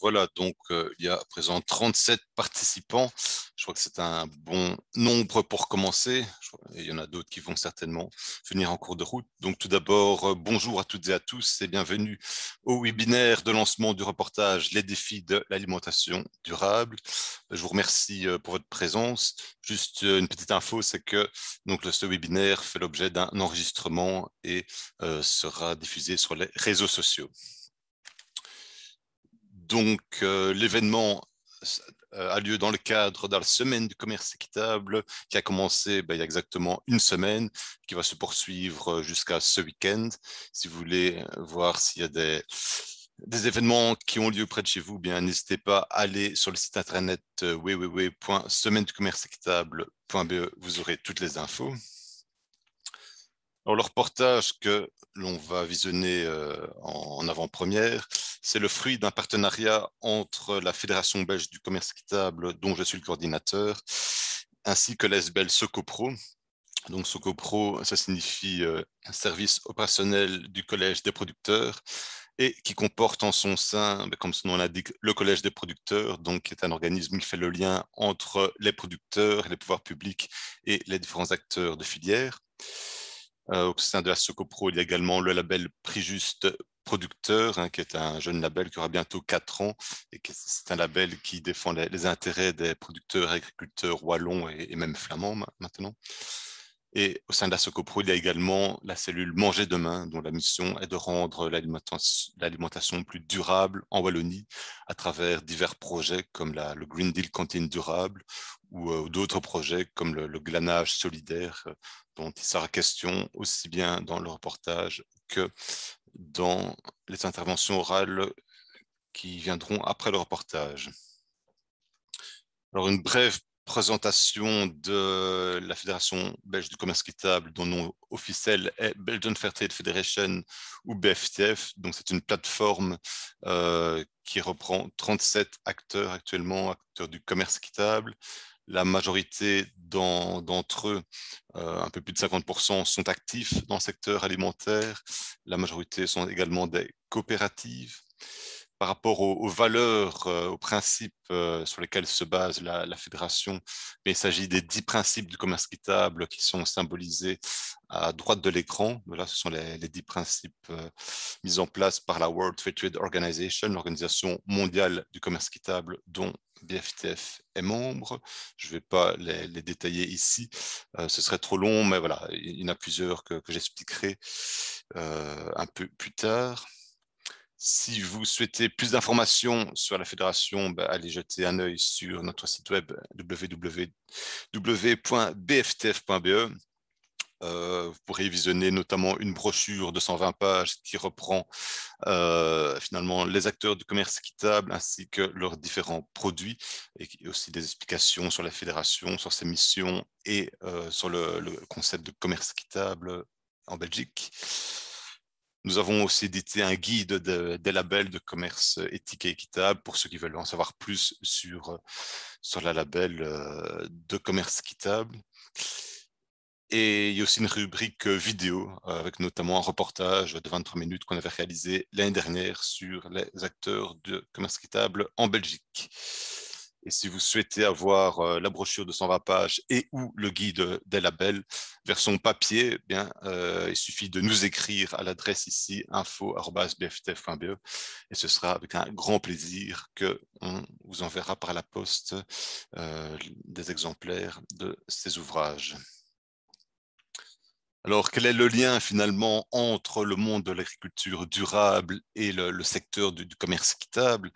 Voilà, donc il y a à présent 37 participants. Je crois que c'est un bon nombre pour commencer. Il y en a d'autres qui vont certainement venir en cours de route. Donc tout d'abord, bonjour à toutes et à tous et bienvenue au webinaire de lancement du reportage Les défis de l'alimentation durable. Je vous remercie pour votre présence. Juste une petite info, c'est que donc, ce webinaire fait l'objet d'un enregistrement et sera diffusé sur les réseaux sociaux. Donc, l'événement a lieu dans le cadre de la semaine du commerce équitable qui a commencé il y a exactement une semaine, qui va se poursuivre jusqu'à ce week-end. Si vous voulez voir s'il y a des événements qui ont lieu près de chez vous, bien n'hésitez pas à aller sur le site internet www.semaine-du-commerce-équitable.be, vous aurez toutes les infos. Alors, le reportage que l'on va visionner en avant-première, c'est le fruit d'un partenariat entre la Fédération belge du commerce équitable, dont je suis le coordinateur, ainsi que l'ESBEL Socopro. Donc, Socopro, ça signifie un service opérationnel du Collège des producteurs et qui comporte en son sein, comme son nom l'indique, le Collège des producteurs, donc qui est un organisme qui fait le lien entre les producteurs, les pouvoirs publics et les différents acteurs de filière. Au sein de la Socopro, il y a également le label Prix Juste Producteur, qui est un jeune label qui aura bientôt 4 ans, et c'est un label qui défend les intérêts des producteurs, agriculteurs wallons et même flamands maintenant. Et au sein de la Socopro, il y a également la cellule Manger demain, dont la mission est de rendre l'alimentation plus durable en Wallonie à travers divers projets comme le Green Deal Cantine durable ou d'autres projets comme le glanage solidaire dont il sera question aussi bien dans le reportage que dans les interventions orales qui viendront après le reportage. Alors, une brève présentation de la Fédération belge du commerce équitable, dont le nom officiel est Belgian Fair Trade Federation ou BFTF. Donc, c'est une plateforme qui reprend 37 acteurs actuellement, acteurs du commerce équitable. La majorité d'entre eux, un peu plus de 50%, sont actifs dans le secteur alimentaire. La majorité sont également des coopératives. Par rapport aux valeurs, aux principes sur lesquels se base la fédération, mais il s'agit des 10 principes du commerce équitable qui sont symbolisés à droite de l'écran. Voilà, ce sont les 10 principes mis en place par la World Fair Trade Organization, l'Organisation mondiale du commerce équitable dont BFTF est membre. Je ne vais pas les détailler ici, ce serait trop long, mais voilà, il y en a plusieurs que j'expliquerai un peu plus tard. Si vous souhaitez plus d'informations sur la fédération, allez jeter un œil sur notre site web www.bftf.be. Vous pourrez visionner notamment une brochure de 120 pages qui reprend finalement les acteurs du commerce équitable ainsi que leurs différents produits et aussi des explications sur la fédération, sur ses missions et sur le concept de commerce équitable en Belgique. Nous avons aussi édité un guide des labels de commerce éthique et équitable pour ceux qui veulent en savoir plus sur la label de commerce équitable. Et il y a aussi une rubrique vidéo avec notamment un reportage de 23 minutes qu'on avait réalisé l'année dernière sur les acteurs de commerce équitable en Belgique. Et si vous souhaitez avoir la brochure de 120 pages et ou le guide des labels version papier, il suffit de nous écrire à l'adresse ici info@bftf.be et ce sera avec un grand plaisir qu'on vous enverra par la poste des exemplaires de ces ouvrages. Alors, quel est le lien finalement entre le monde de l'agriculture durable et le secteur du commerce équitable?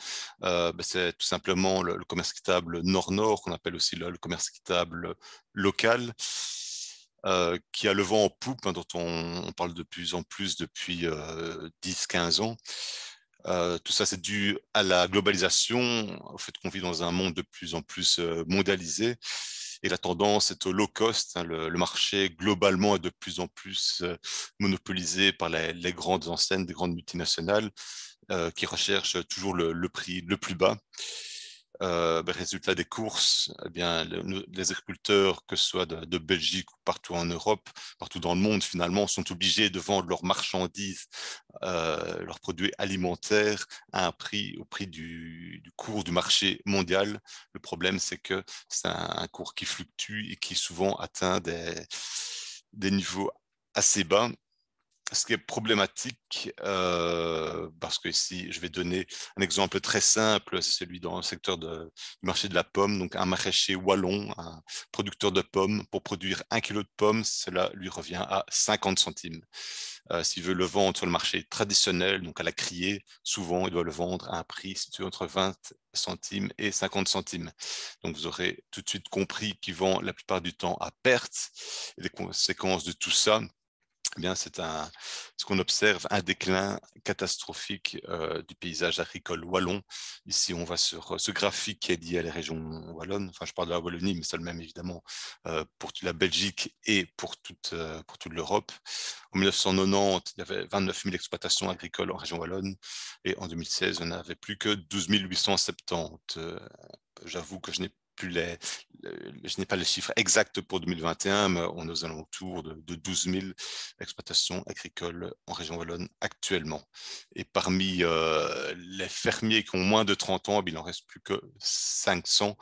C'est tout simplement le commerce équitable nord-nord, qu'on appelle aussi le commerce équitable local, qui a le vent en poupe, dont on parle de plus en plus depuis 10-15 ans. Tout ça, c'est dû à la globalisation, au fait qu'on vit dans un monde de plus en plus mondialisé. Et la tendance est au low cost. Le marché, globalement, est de plus en plus monopolisé par les grandes enseignes, des grandes multinationales qui recherchent toujours le prix le plus bas. Résultat des courses, eh bien, les agriculteurs, que ce soit de Belgique ou partout en Europe, partout dans le monde, finalement, sont obligés de vendre leurs marchandises, leurs produits alimentaires à un prix, au prix du cours du marché mondial. Le problème, c'est que c'est un cours qui fluctue et qui souvent atteint des niveaux assez bas. Ce qui est problématique, parce que ici, je vais donner un exemple très simple, c'est celui dans le secteur du marché de la pomme. Donc, un maraîcher wallon, un producteur de pommes, pour produire 1 kilo de pommes, cela lui revient à 50 centimes. S'il veut le vendre sur le marché traditionnel, donc à la criée, souvent, il doit le vendre à un prix situé entre 20 centimes et 50 centimes. Donc, vous aurez tout de suite compris qu'il vend la plupart du temps à perte. Et les conséquences de tout ça, eh bien, c'est ce qu'on observe, un déclin catastrophique du paysage agricole wallon. Ici, on va sur ce graphique qui est lié à la région wallonne. Enfin, je parle de la Wallonie, mais c'est le même évidemment pour toute la Belgique et pour toute l'Europe. En 1990, il y avait 29 000 exploitations agricoles en région wallonne et en 2016, on n'avait plus que 12 870. J'avoue que je n'ai pas les chiffres exacts pour 2021, mais on est aux alentours de 12 000 exploitations agricoles en région wallonne actuellement. Et parmi les fermiers qui ont moins de 30 ans, il n'en reste plus que 500.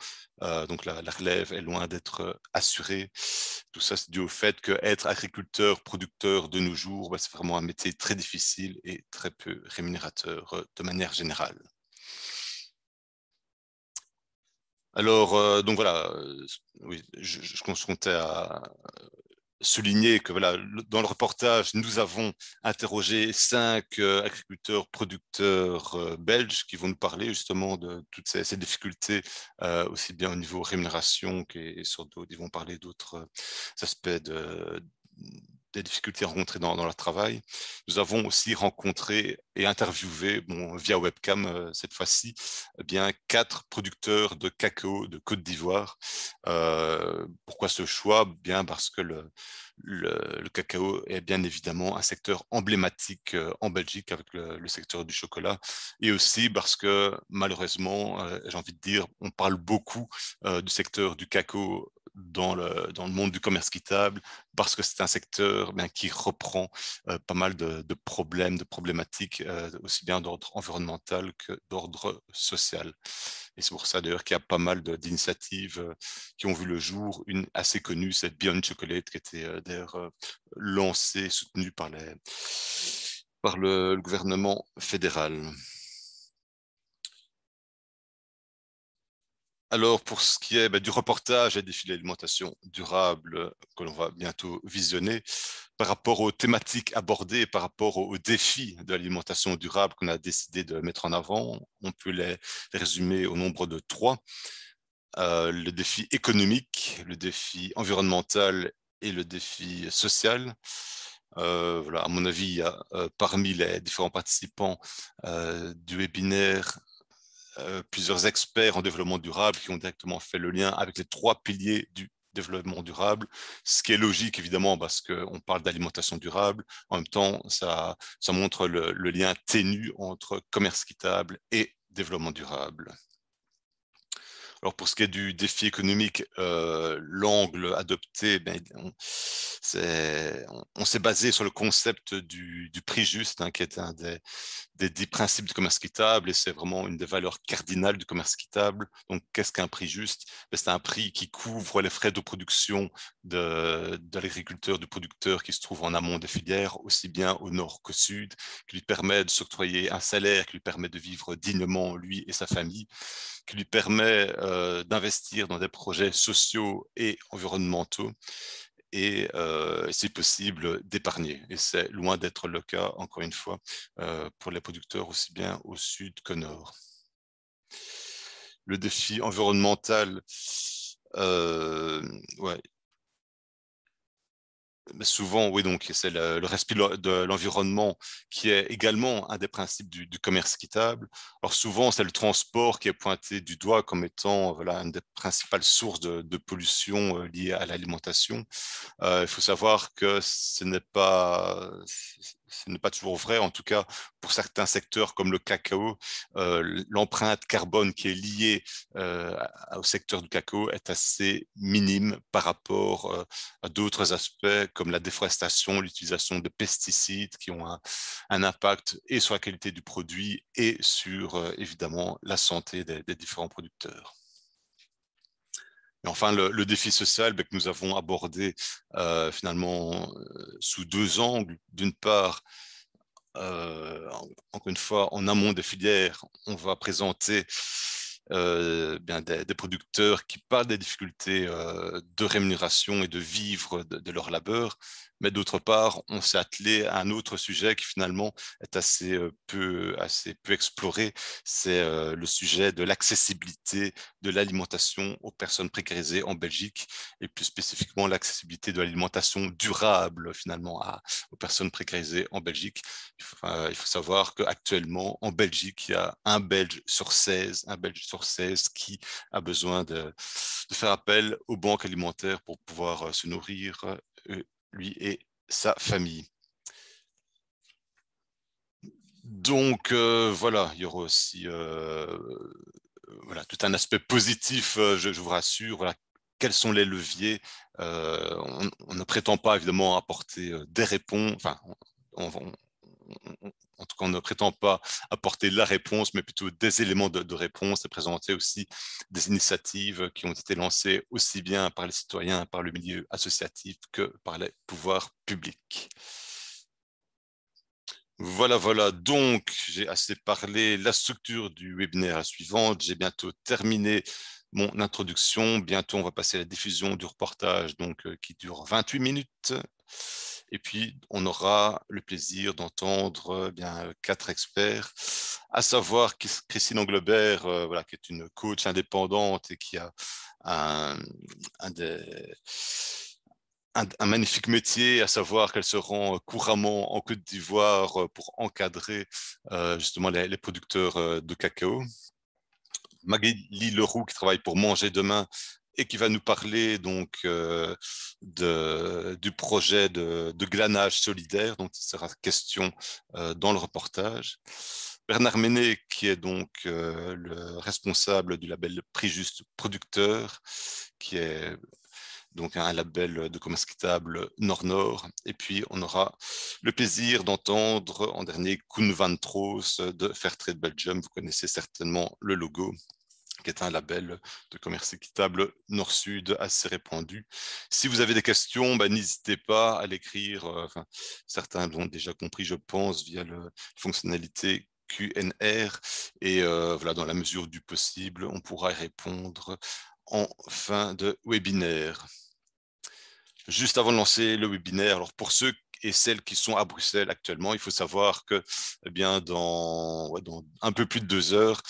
Donc la relève est loin d'être assurée. Tout ça, c'est dû au fait qu'être agriculteur, producteur de nos jours, c'est vraiment un métier très difficile et très peu rémunérateur de manière générale. Alors, donc voilà, oui, je comptais à souligner que voilà, dans le reportage, nous avons interrogé 5 agriculteurs, producteurs belges qui vont nous parler justement de toutes ces difficultés, aussi bien au niveau rémunération et sur d'autres, ils vont parler d'autres aspects des difficultés rencontrées dans leur travail. Nous avons aussi rencontré et interviewé, bon, via webcam cette fois-ci, eh bien 4 producteurs de cacao de Côte d'Ivoire. Pourquoi ce choix? Bien parce que le cacao est bien évidemment un secteur emblématique en Belgique avec le secteur du chocolat, et aussi parce que malheureusement, j'ai envie de dire, on parle beaucoup du secteur du cacao dans le monde du commerce équitable, parce que c'est un secteur qui reprend pas mal de problèmes, de problématiques, aussi bien d'ordre environnemental que d'ordre social. Et c'est pour ça d'ailleurs qu'il y a pas mal d'initiatives qui ont vu le jour. Une assez connue, c'est Beyond Chocolate, qui était d'ailleurs lancée, soutenue par le gouvernement fédéral. Alors, pour ce qui est du reportage et des défis d'alimentation durable que l'on va bientôt visionner, par rapport aux thématiques abordées, par rapport aux défis de l'alimentation durable qu'on a décidé de mettre en avant, on peut les résumer au nombre de 3. Le défi économique, le défi environnemental et le défi social. Voilà, à mon avis, il y a parmi les différents participants du webinaire plusieurs experts en développement durable qui ont directement fait le lien avec les 3 piliers du développement durable, ce qui est logique évidemment parce qu'on parle d'alimentation durable. En même temps, ça montre le lien ténu entre commerce équitable et développement durable. Alors pour ce qui est du défi économique, l'angle adopté, on s'est basé sur le concept du prix juste, qui est un des 10 principes du commerce équitable, et c'est vraiment une des valeurs cardinales du commerce équitable. Donc, qu'est-ce qu'un prix juste? C'est un prix qui couvre les frais de production de l'agriculteur, du producteur qui se trouve en amont des filières, aussi bien au nord qu'au sud, qui lui permet de s'octroyer un salaire, qui lui permet de vivre dignement, lui et sa famille, qui lui permet d'investir dans des projets sociaux et environnementaux, et si possible d'épargner. Et c'est loin d'être le cas, encore une fois, pour les producteurs aussi bien au sud qu'au nord. Le défi environnemental, ouais, mais souvent, oui, donc c'est le respect de l'environnement qui est également un des principes du commerce équitable. Alors souvent, c'est le transport qui est pointé du doigt comme étant voilà, une des principales sources de pollution liée à l'alimentation. Il faut savoir que ce n'est pas ce n'est pas toujours vrai, en tout cas pour certains secteurs comme le cacao, l'empreinte carbone qui est liée au secteur du cacao est assez minime par rapport à d'autres aspects comme la déforestation, l'utilisation de pesticides qui ont un impact et sur la qualité du produit et sur évidemment la santé des différents producteurs. Et enfin, le défi social que nous avons abordé finalement sous deux angles. D'une part, encore une fois, en amont des filières, on va présenter bien des producteurs qui parlent des difficultés de rémunération et de vivre de leur labeur. Mais d'autre part, on s'est attelé à un autre sujet qui finalement est assez peu exploré. C'est le sujet de l'accessibilité de l'alimentation aux personnes précarisées en Belgique et plus spécifiquement l'accessibilité de l'alimentation durable finalement aux personnes précarisées en Belgique. Il faut savoir qu'actuellement, en Belgique, il y a un Belge sur 16 qui a besoin de faire appel aux banques alimentaires pour pouvoir se nourrir, lui et sa famille. Donc voilà, il y aura aussi voilà, tout un aspect positif, je vous rassure. Voilà, quels sont les leviers on ne prétend pas évidemment apporter des réponses, enfin, en tout cas, on ne prétend pas apporter la réponse, mais plutôt des éléments de réponse et présenter aussi des initiatives qui ont été lancées aussi bien par les citoyens, par le milieu associatif que par les pouvoirs publics. Voilà, voilà. Donc, j'ai assez parlé. La structure du webinaire est la suivante. J'ai bientôt terminé mon introduction. Bientôt, on va passer à la diffusion du reportage, donc qui dure 28 minutes. Et puis, on aura le plaisir d'entendre bien quatre experts, à savoir Christine Englebert, voilà, qui est une coach indépendante et qui a un, un des un magnifique métier, à savoir qu'elle se rend couramment en Côte d'Ivoire pour encadrer justement les producteurs de cacao. Magali Leroux qui travaille pour Manger Demain et qui va nous parler donc du projet de glanage solidaire dont il sera question dans le reportage. Bernard Ménet, qui est donc le responsable du label Prix Juste Producteur, qui est donc un label de commerce équitable Nord-Nord. Et puis, on aura le plaisir d'entendre en dernier Koen van Troos de Fairtrade Belgium. Vous connaissez certainement le logo, qui est un label de commerce équitable Nord-Sud assez répandu. Si vous avez des questions, n'hésitez pas à l'écrire. Certains l'ont déjà compris, je pense, via la fonctionnalité QNR. Et voilà, dans la mesure du possible, on pourra y répondre en fin de webinaire. Juste avant de lancer le webinaire, alors pour ceux et celles qui sont à Bruxelles actuellement, il faut savoir que eh bien, dans un peu plus de 2 heures,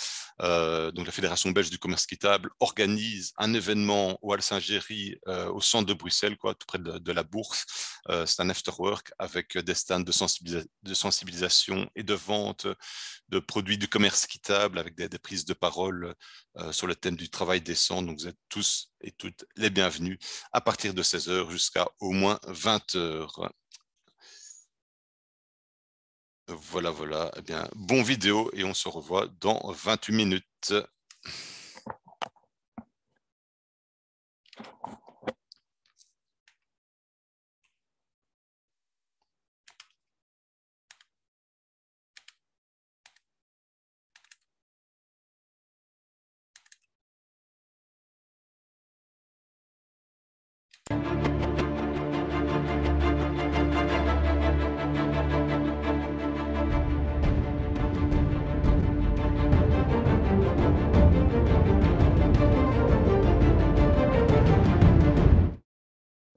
donc la Fédération belge du commerce équitable organise un événement au Hall Saint-Géry, au centre de Bruxelles, quoi, tout près de la Bourse. C'est un afterwork avec des stands de sensibilisation et de vente de produits du commerce équitable avec des prises de parole sur le thème du travail décent. Donc vous êtes tous et toutes les bienvenus à partir de 16 heures jusqu'à au moins 20 heures. Voilà, voilà. Eh bien, bon vidéo et on se revoit dans 28 minutes.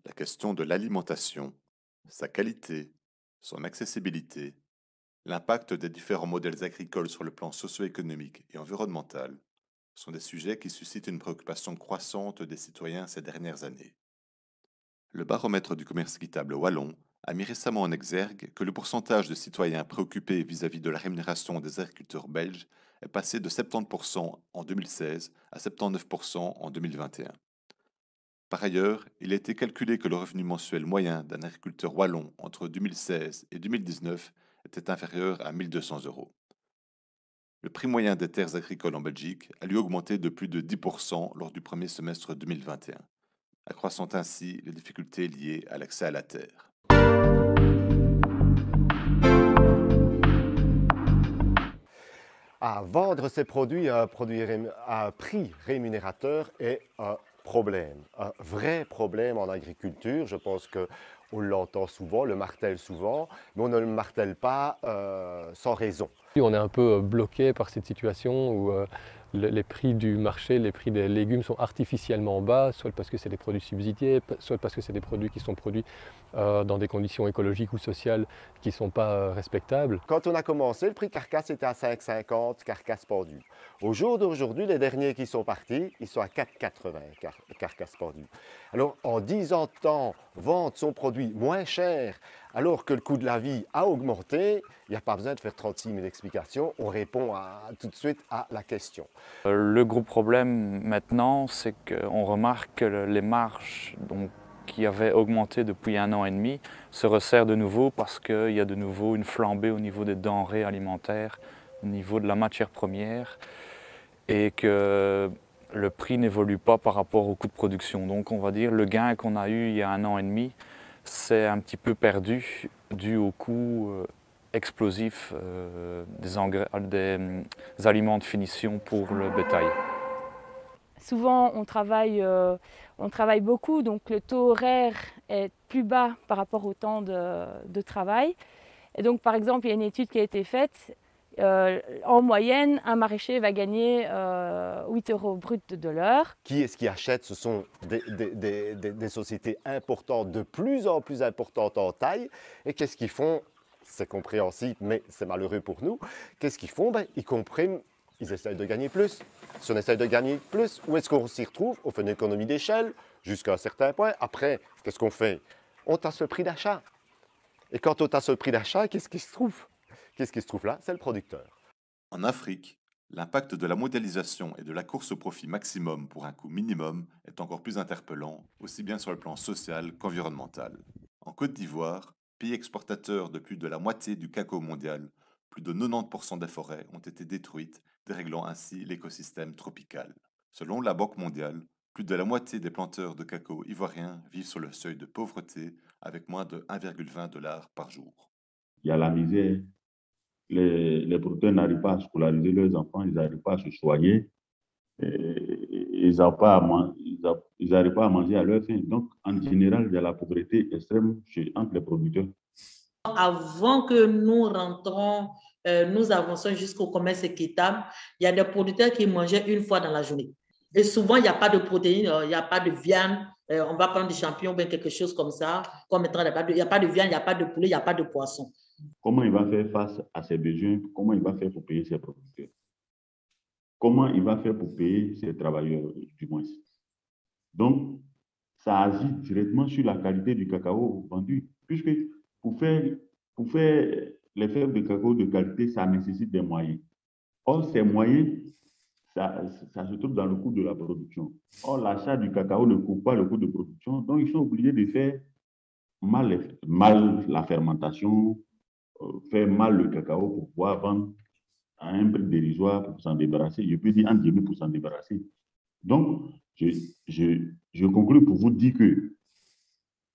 La question de l'alimentation, sa qualité, son accessibilité, l'impact des différents modèles agricoles sur le plan socio-économique et environnemental sont des sujets qui suscitent une préoccupation croissante des citoyens ces dernières années. Le baromètre du commerce équitable wallon a mis récemment en exergue que le pourcentage de citoyens préoccupés vis-à-vis de la rémunération des agriculteurs belges est passé de 70% en 2016 à 79% en 2021. Par ailleurs, il a été calculé que le revenu mensuel moyen d'un agriculteur wallon entre 2016 et 2019 était inférieur à 1 200 euros. Le prix moyen des terres agricoles en Belgique a lui augmenté de plus de 10% lors du premier semestre 2021, accroissant ainsi les difficultés liées à l'accès à la terre. Vendre ses produits à un prix rémunérateur est un problème, un vrai problème en agriculture. Je pense qu'on l'entend souvent, le martèle souvent, mais on ne le martèle pas sans raison. On est un peu bloqué par cette situation où les prix du marché, les prix des légumes sont artificiellement bas, soit parce que c'est des produits subsidiés, soit parce que c'est des produits qui sont produits dans des conditions écologiques ou sociales qui ne sont pas respectables. Quand on a commencé, le prix carcasse était à 5,50 carcasse pendue. Au jour d'aujourd'hui, les derniers qui sont partis, ils sont à 4,80 carcasse pendue. Alors, en 10 ans de temps, vendre son produit moins cher alors que le coût de la vie a augmenté, il n'y a pas besoin de faire 36 000 explications, on répond tout de suite à la question. Le gros problème maintenant, c'est qu'on remarque que les marges qui avaient augmenté depuis 1 an et demi se resserrent de nouveau parce qu'il y a de nouveau une flambée au niveau des denrées alimentaires, au niveau de la matière première, et que le prix n'évolue pas par rapport au coût de production. Donc on va dire le gain qu'on a eu il y a 1 an et demi, c'est un petit peu perdu dû au coût explosif des aliments de finition pour le bétail. Souvent, on travaille beaucoup, donc le taux horaire est plus bas par rapport au temps de travail. Et donc, par exemple, il y a une étude qui a été faite. En moyenne, un maraîcher va gagner 8 euros brut de l'heure. Qui est-ce qui achète? Ce sont des sociétés importantes, de plus en plus importantes en taille. Et qu'est-ce qu'ils font? C'est compréhensible, mais c'est malheureux pour nous. Qu'est-ce qu'ils font? Ils compriment, ils essayent de gagner plus. Si on essaye de gagner plus, où est-ce qu'on s'y retrouve? On fait une économie d'échelle jusqu'à un certain point. Après, qu'est-ce qu'on fait? On tasse le prix d'achat. Et quand on tasse le prix d'achat, qu'est-ce qui se trouve? Qu'est-ce qui se trouve là? C'est le producteur. En Afrique, l'impact de la mondialisation et de la course au profit maximum pour un coût minimum est encore plus interpellant, aussi bien sur le plan social qu'environnemental. En Côte d'Ivoire, pays exportateur de plus de la moitié du cacao mondial, plus de 90% des forêts ont été détruites, déréglant ainsi l'écosystème tropical. Selon la Banque mondiale, plus de la moitié des planteurs de cacao ivoiriens vivent sur le seuil de pauvreté avec moins de 1,20 $ par jour. Il y a la misère. Les producteurs n'arrivent pas à scolariser leurs enfants, ils n'arrivent pas à se soigner, ils n'arrivent pas à manger à leur faim. Donc, en général, il y a la pauvreté extrême entre les producteurs. Avant que nous rentrons, nous avançons jusqu'au commerce équitable, il y a des producteurs qui mangeaient une fois dans la journée. Et souvent, il n'y a pas de protéines, il n'y a pas de viande, on va prendre du champignon, bien quelque chose comme ça. Comme il n'y a pas de viande, il n'y a pas de poulet, il n'y a pas de poisson. Comment il va faire face à ses besoins? Comment il va faire pour payer ses producteurs? Comment il va faire pour payer ses travailleurs, du moins? Donc, ça agit directement sur la qualité du cacao vendu, puisque pour faire les fèves de cacao de qualité, ça nécessite des moyens. Or, ces moyens, ça se trouve dans le coût de la production. Or, l'achat du cacao ne couvre pas le coût de production, donc ils sont obligés de faire mal la fermentation, faire mal le cacao pour pouvoir vendre à un prix dérisoire pour s'en débarrasser. Je peux dire en guillemets pour s'en débarrasser. Donc, je conclue pour vous dire que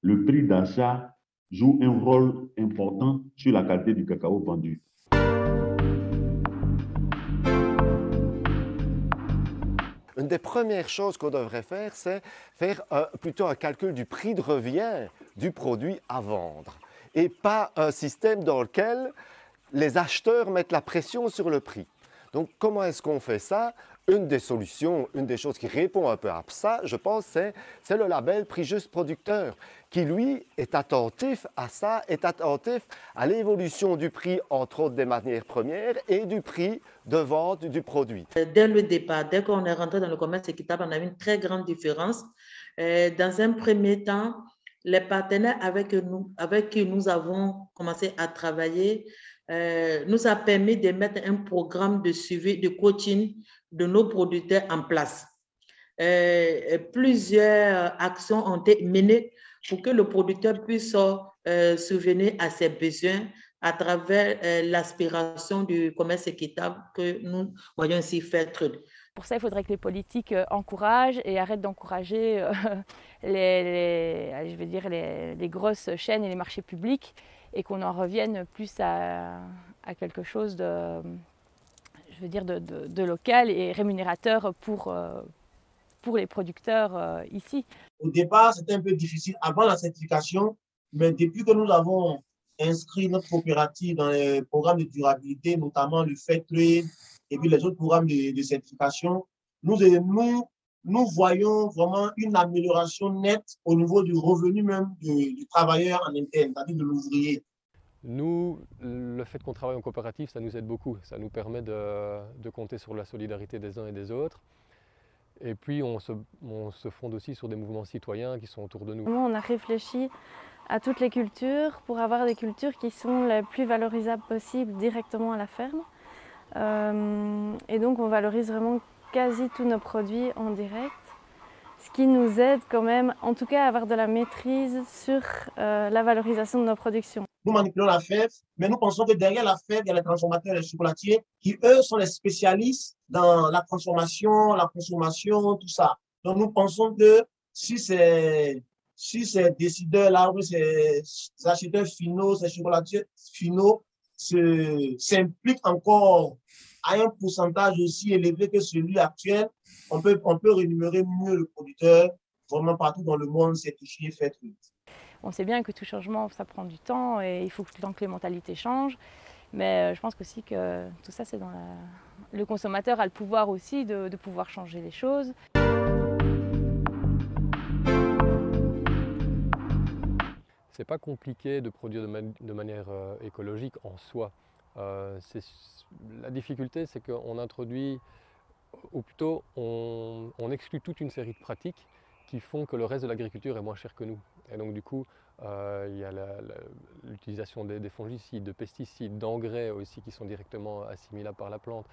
le prix d'achat joue un rôle important sur la qualité du cacao vendu. Une des premières choses qu'on devrait faire, c'est faire plutôt un calcul du prix de revient du produit à vendre et pas un système dans lequel les acheteurs mettent la pression sur le prix. Donc, comment est-ce qu'on fait ça? Une des solutions, une des choses qui répond un peu à ça, je pense, c'est le label Prix Juste Producteur, qui, lui, est attentif à ça, est attentif à l'évolution du prix, entre autres des matières premières, et du prix de vente du produit. Dès le départ, dès qu'on est rentré dans le commerce équitable, on a vu une très grande différence. Dans un premier temps, les partenaires avec qui nous avons commencé à travailler nous a permis de mettre un programme de suivi, de coaching de nos producteurs en place. plusieurs actions ont été menées pour que le producteur puisse subvenir à ses besoins à travers l'aspiration du commerce équitable que nous voyons ici faire trade. Pour ça, il faudrait que les politiques encouragent et arrêtent d'encourager je vais dire les grosses chaînes et les marchés publics et qu'on en revienne plus à quelque chose de, je veux dire, de local et rémunérateur pour les producteurs ici. Au départ, c'était un peu difficile avant la certification, mais depuis que nous avons inscrit notre coopérative dans les programmes de durabilité, notamment le Fairtrade et puis les autres programmes de certification, nous voyons vraiment une amélioration nette au niveau du revenu même du travailleur en interne, c'est-à-dire de l'ouvrier. Nous, le fait qu'on travaille en coopérative, ça nous aide beaucoup. Ça nous permet de compter sur la solidarité des uns et des autres. Et puis on se fonde aussi sur des mouvements citoyens qui sont autour de nous. On a réfléchi à toutes les cultures pour avoir des cultures qui sont les plus valorisables possibles directement à la ferme. Et donc on valorise vraiment quasi tous nos produits en direct, ce qui nous aide quand même, en tout cas, à avoir de la maîtrise sur la valorisation de nos productions. Nous manipulons la fève, mais nous pensons que derrière la fève, il y a les transformateurs et les chocolatiers qui, eux, sont les spécialistes dans la transformation, la consommation, tout ça. Donc, nous pensons que si ces décideurs-là, ou ces acheteurs finaux, ces chocolatiers finaux s'impliquent encore à un pourcentage aussi élevé que celui actuel, on peut rémunérer mieux le producteur vraiment partout dans le monde certifié Fairtrade. On sait bien que tout changement, ça prend du temps et il faut tout le temps que les mentalités changent. Mais je pense aussi que tout ça, c'est dans le consommateur a le pouvoir aussi de pouvoir changer les choses. C'est pas compliqué de produire de manière écologique en soi. La difficulté, c'est qu'on introduit, ou plutôt on exclut toute une série de pratiques qui font que le reste de l'agriculture est moins cher que nous. Et donc du coup, il y a l'utilisation des fongicides, de pesticides, d'engrais aussi qui sont directement assimilables par la plante.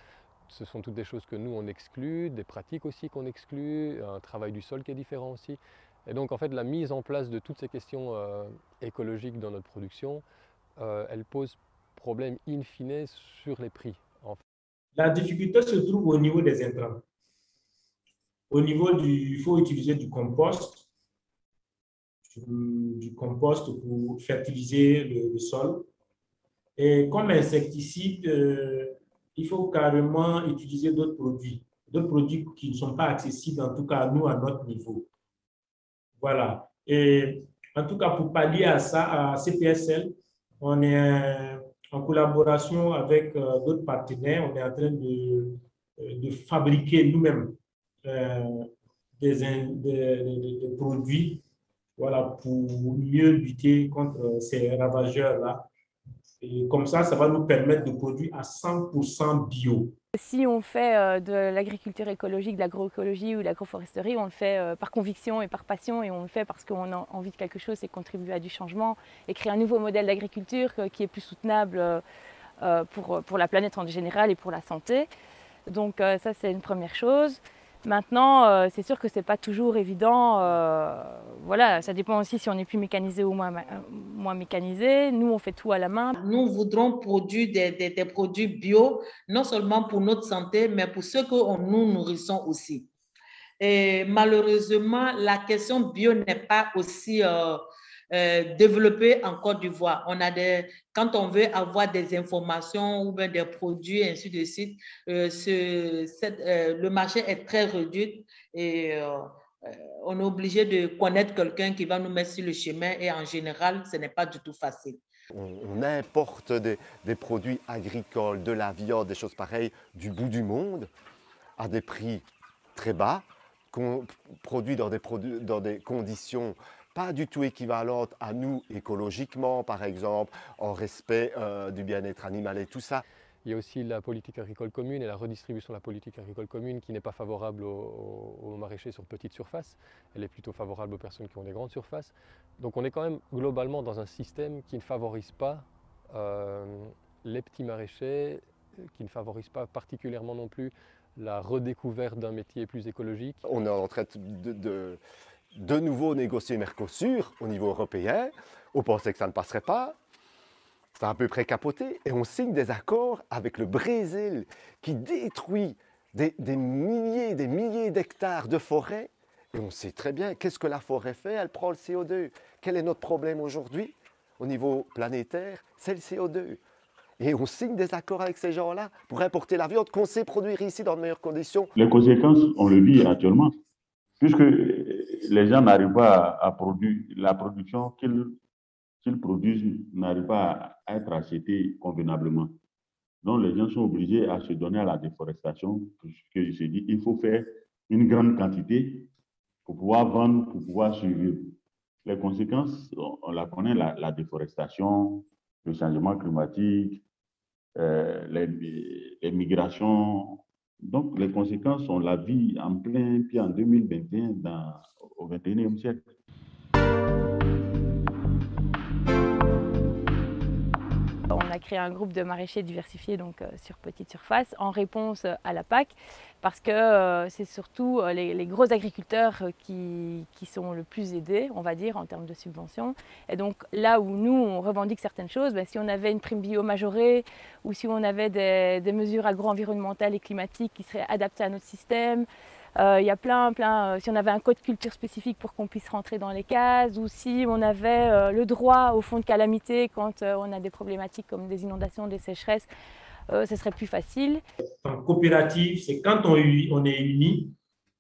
Ce sont toutes des choses que nous on exclut, des pratiques aussi qu'on exclut, un travail du sol qui est différent aussi. Et donc en fait la mise en place de toutes ces questions écologiques dans notre production, elle pose problème in fine sur les prix. En fait. La difficulté se trouve au niveau des intrants. Au niveau il faut utiliser du compost pour fertiliser le sol. Et comme insecticide, il faut carrément utiliser d'autres produits qui ne sont pas accessibles, en tout cas à nous, à notre niveau. Voilà. Et en tout cas, pour pallier à ça, à CPSL, on est en collaboration avec d'autres partenaires. On est en train de fabriquer nous-mêmes des produits, voilà, pour mieux lutter contre ces ravageurs-là. Et comme ça va nous permettre de produire à 100% bio. Si on fait de l'agriculture écologique, de l'agroécologie ou de l'agroforesterie, on le fait par conviction et par passion, et on le fait parce qu'on a envie de quelque chose et contribuer à du changement et créer un nouveau modèle d'agriculture qui est plus soutenable pour la planète en général et pour la santé. Donc ça, c'est une première chose. Maintenant, c'est sûr que ce n'est pas toujours évident. Voilà, ça dépend aussi si on est plus mécanisé ou moins mécanisé. Nous, on fait tout à la main. Nous voudrons produire des produits bio, non seulement pour notre santé, mais pour ceux que nous nourrissons aussi. Et malheureusement, la question bio n'est pas aussi développée en Côte d'Ivoire. Quand on veut avoir des informations ou bien des produits, ainsi de suite, le marché est très réduit et on est obligé de connaître quelqu'un qui va nous mettre sur le chemin, et en général, ce n'est pas du tout facile. On importe des produits agricoles, de la viande, des choses pareilles, du bout du monde, à des prix très bas, qu'on produit dans des conditions pas du tout équivalentes à nous écologiquement, par exemple, en respect du bien-être animal et tout ça. Il y a aussi la politique agricole commune et la redistribution de la politique agricole commune qui n'est pas favorable aux maraîchers sur petite surface. Elle est plutôt favorable aux personnes qui ont des grandes surfaces. Donc on est quand même globalement dans un système qui ne favorise pas les petits maraîchers, qui ne favorise pas particulièrement non plus la redécouverte d'un métier plus écologique. On est en train de nouveau négocier Mercosur au niveau européen. On pensait que ça ne passerait pas. C'est à peu près capoté. Et on signe des accords avec le Brésil qui détruit des milliers d'hectares de forêt. Et on sait très bien qu'est-ce que la forêt fait. Elle prend le CO2. Quel est notre problème aujourd'hui au niveau planétaire? C'est le CO2. Et on signe des accords avec ces gens-là pour importer la viande qu'on sait produire ici dans de meilleures conditions. Les conséquences, on le vit actuellement, puisque les gens n'arrivent pas à produire, la production qu'ils produisent n'arrive pas à être achetée convenablement. Donc, les gens sont obligés à se donner à la déforestation, puisqu'ils se disent qu'il faut faire une grande quantité pour pouvoir vendre, pour pouvoir survivre. Les conséquences, on la connaît, la déforestation, le changement climatique, les migrations. Donc, les conséquences, on la vit en plein pied en 2021 au XXIe siècle. On a créé un groupe de maraîchers diversifiés donc, sur petite surface en réponse à la PAC parce que c'est surtout les gros agriculteurs qui sont le plus aidés, on va dire, en termes de subventions. Et donc là où nous, on revendique certaines choses, ben, si on avait une prime bio majorée ou si on avait des mesures agro-environnementales et climatiques qui seraient adaptées à notre système, il y a si on avait un code culture spécifique pour qu'on puisse rentrer dans les cases, ou si on avait le droit au fonds de calamité quand on a des problématiques comme des inondations, des sécheresses, ce serait plus facile. En coopérative, c'est quand on est unis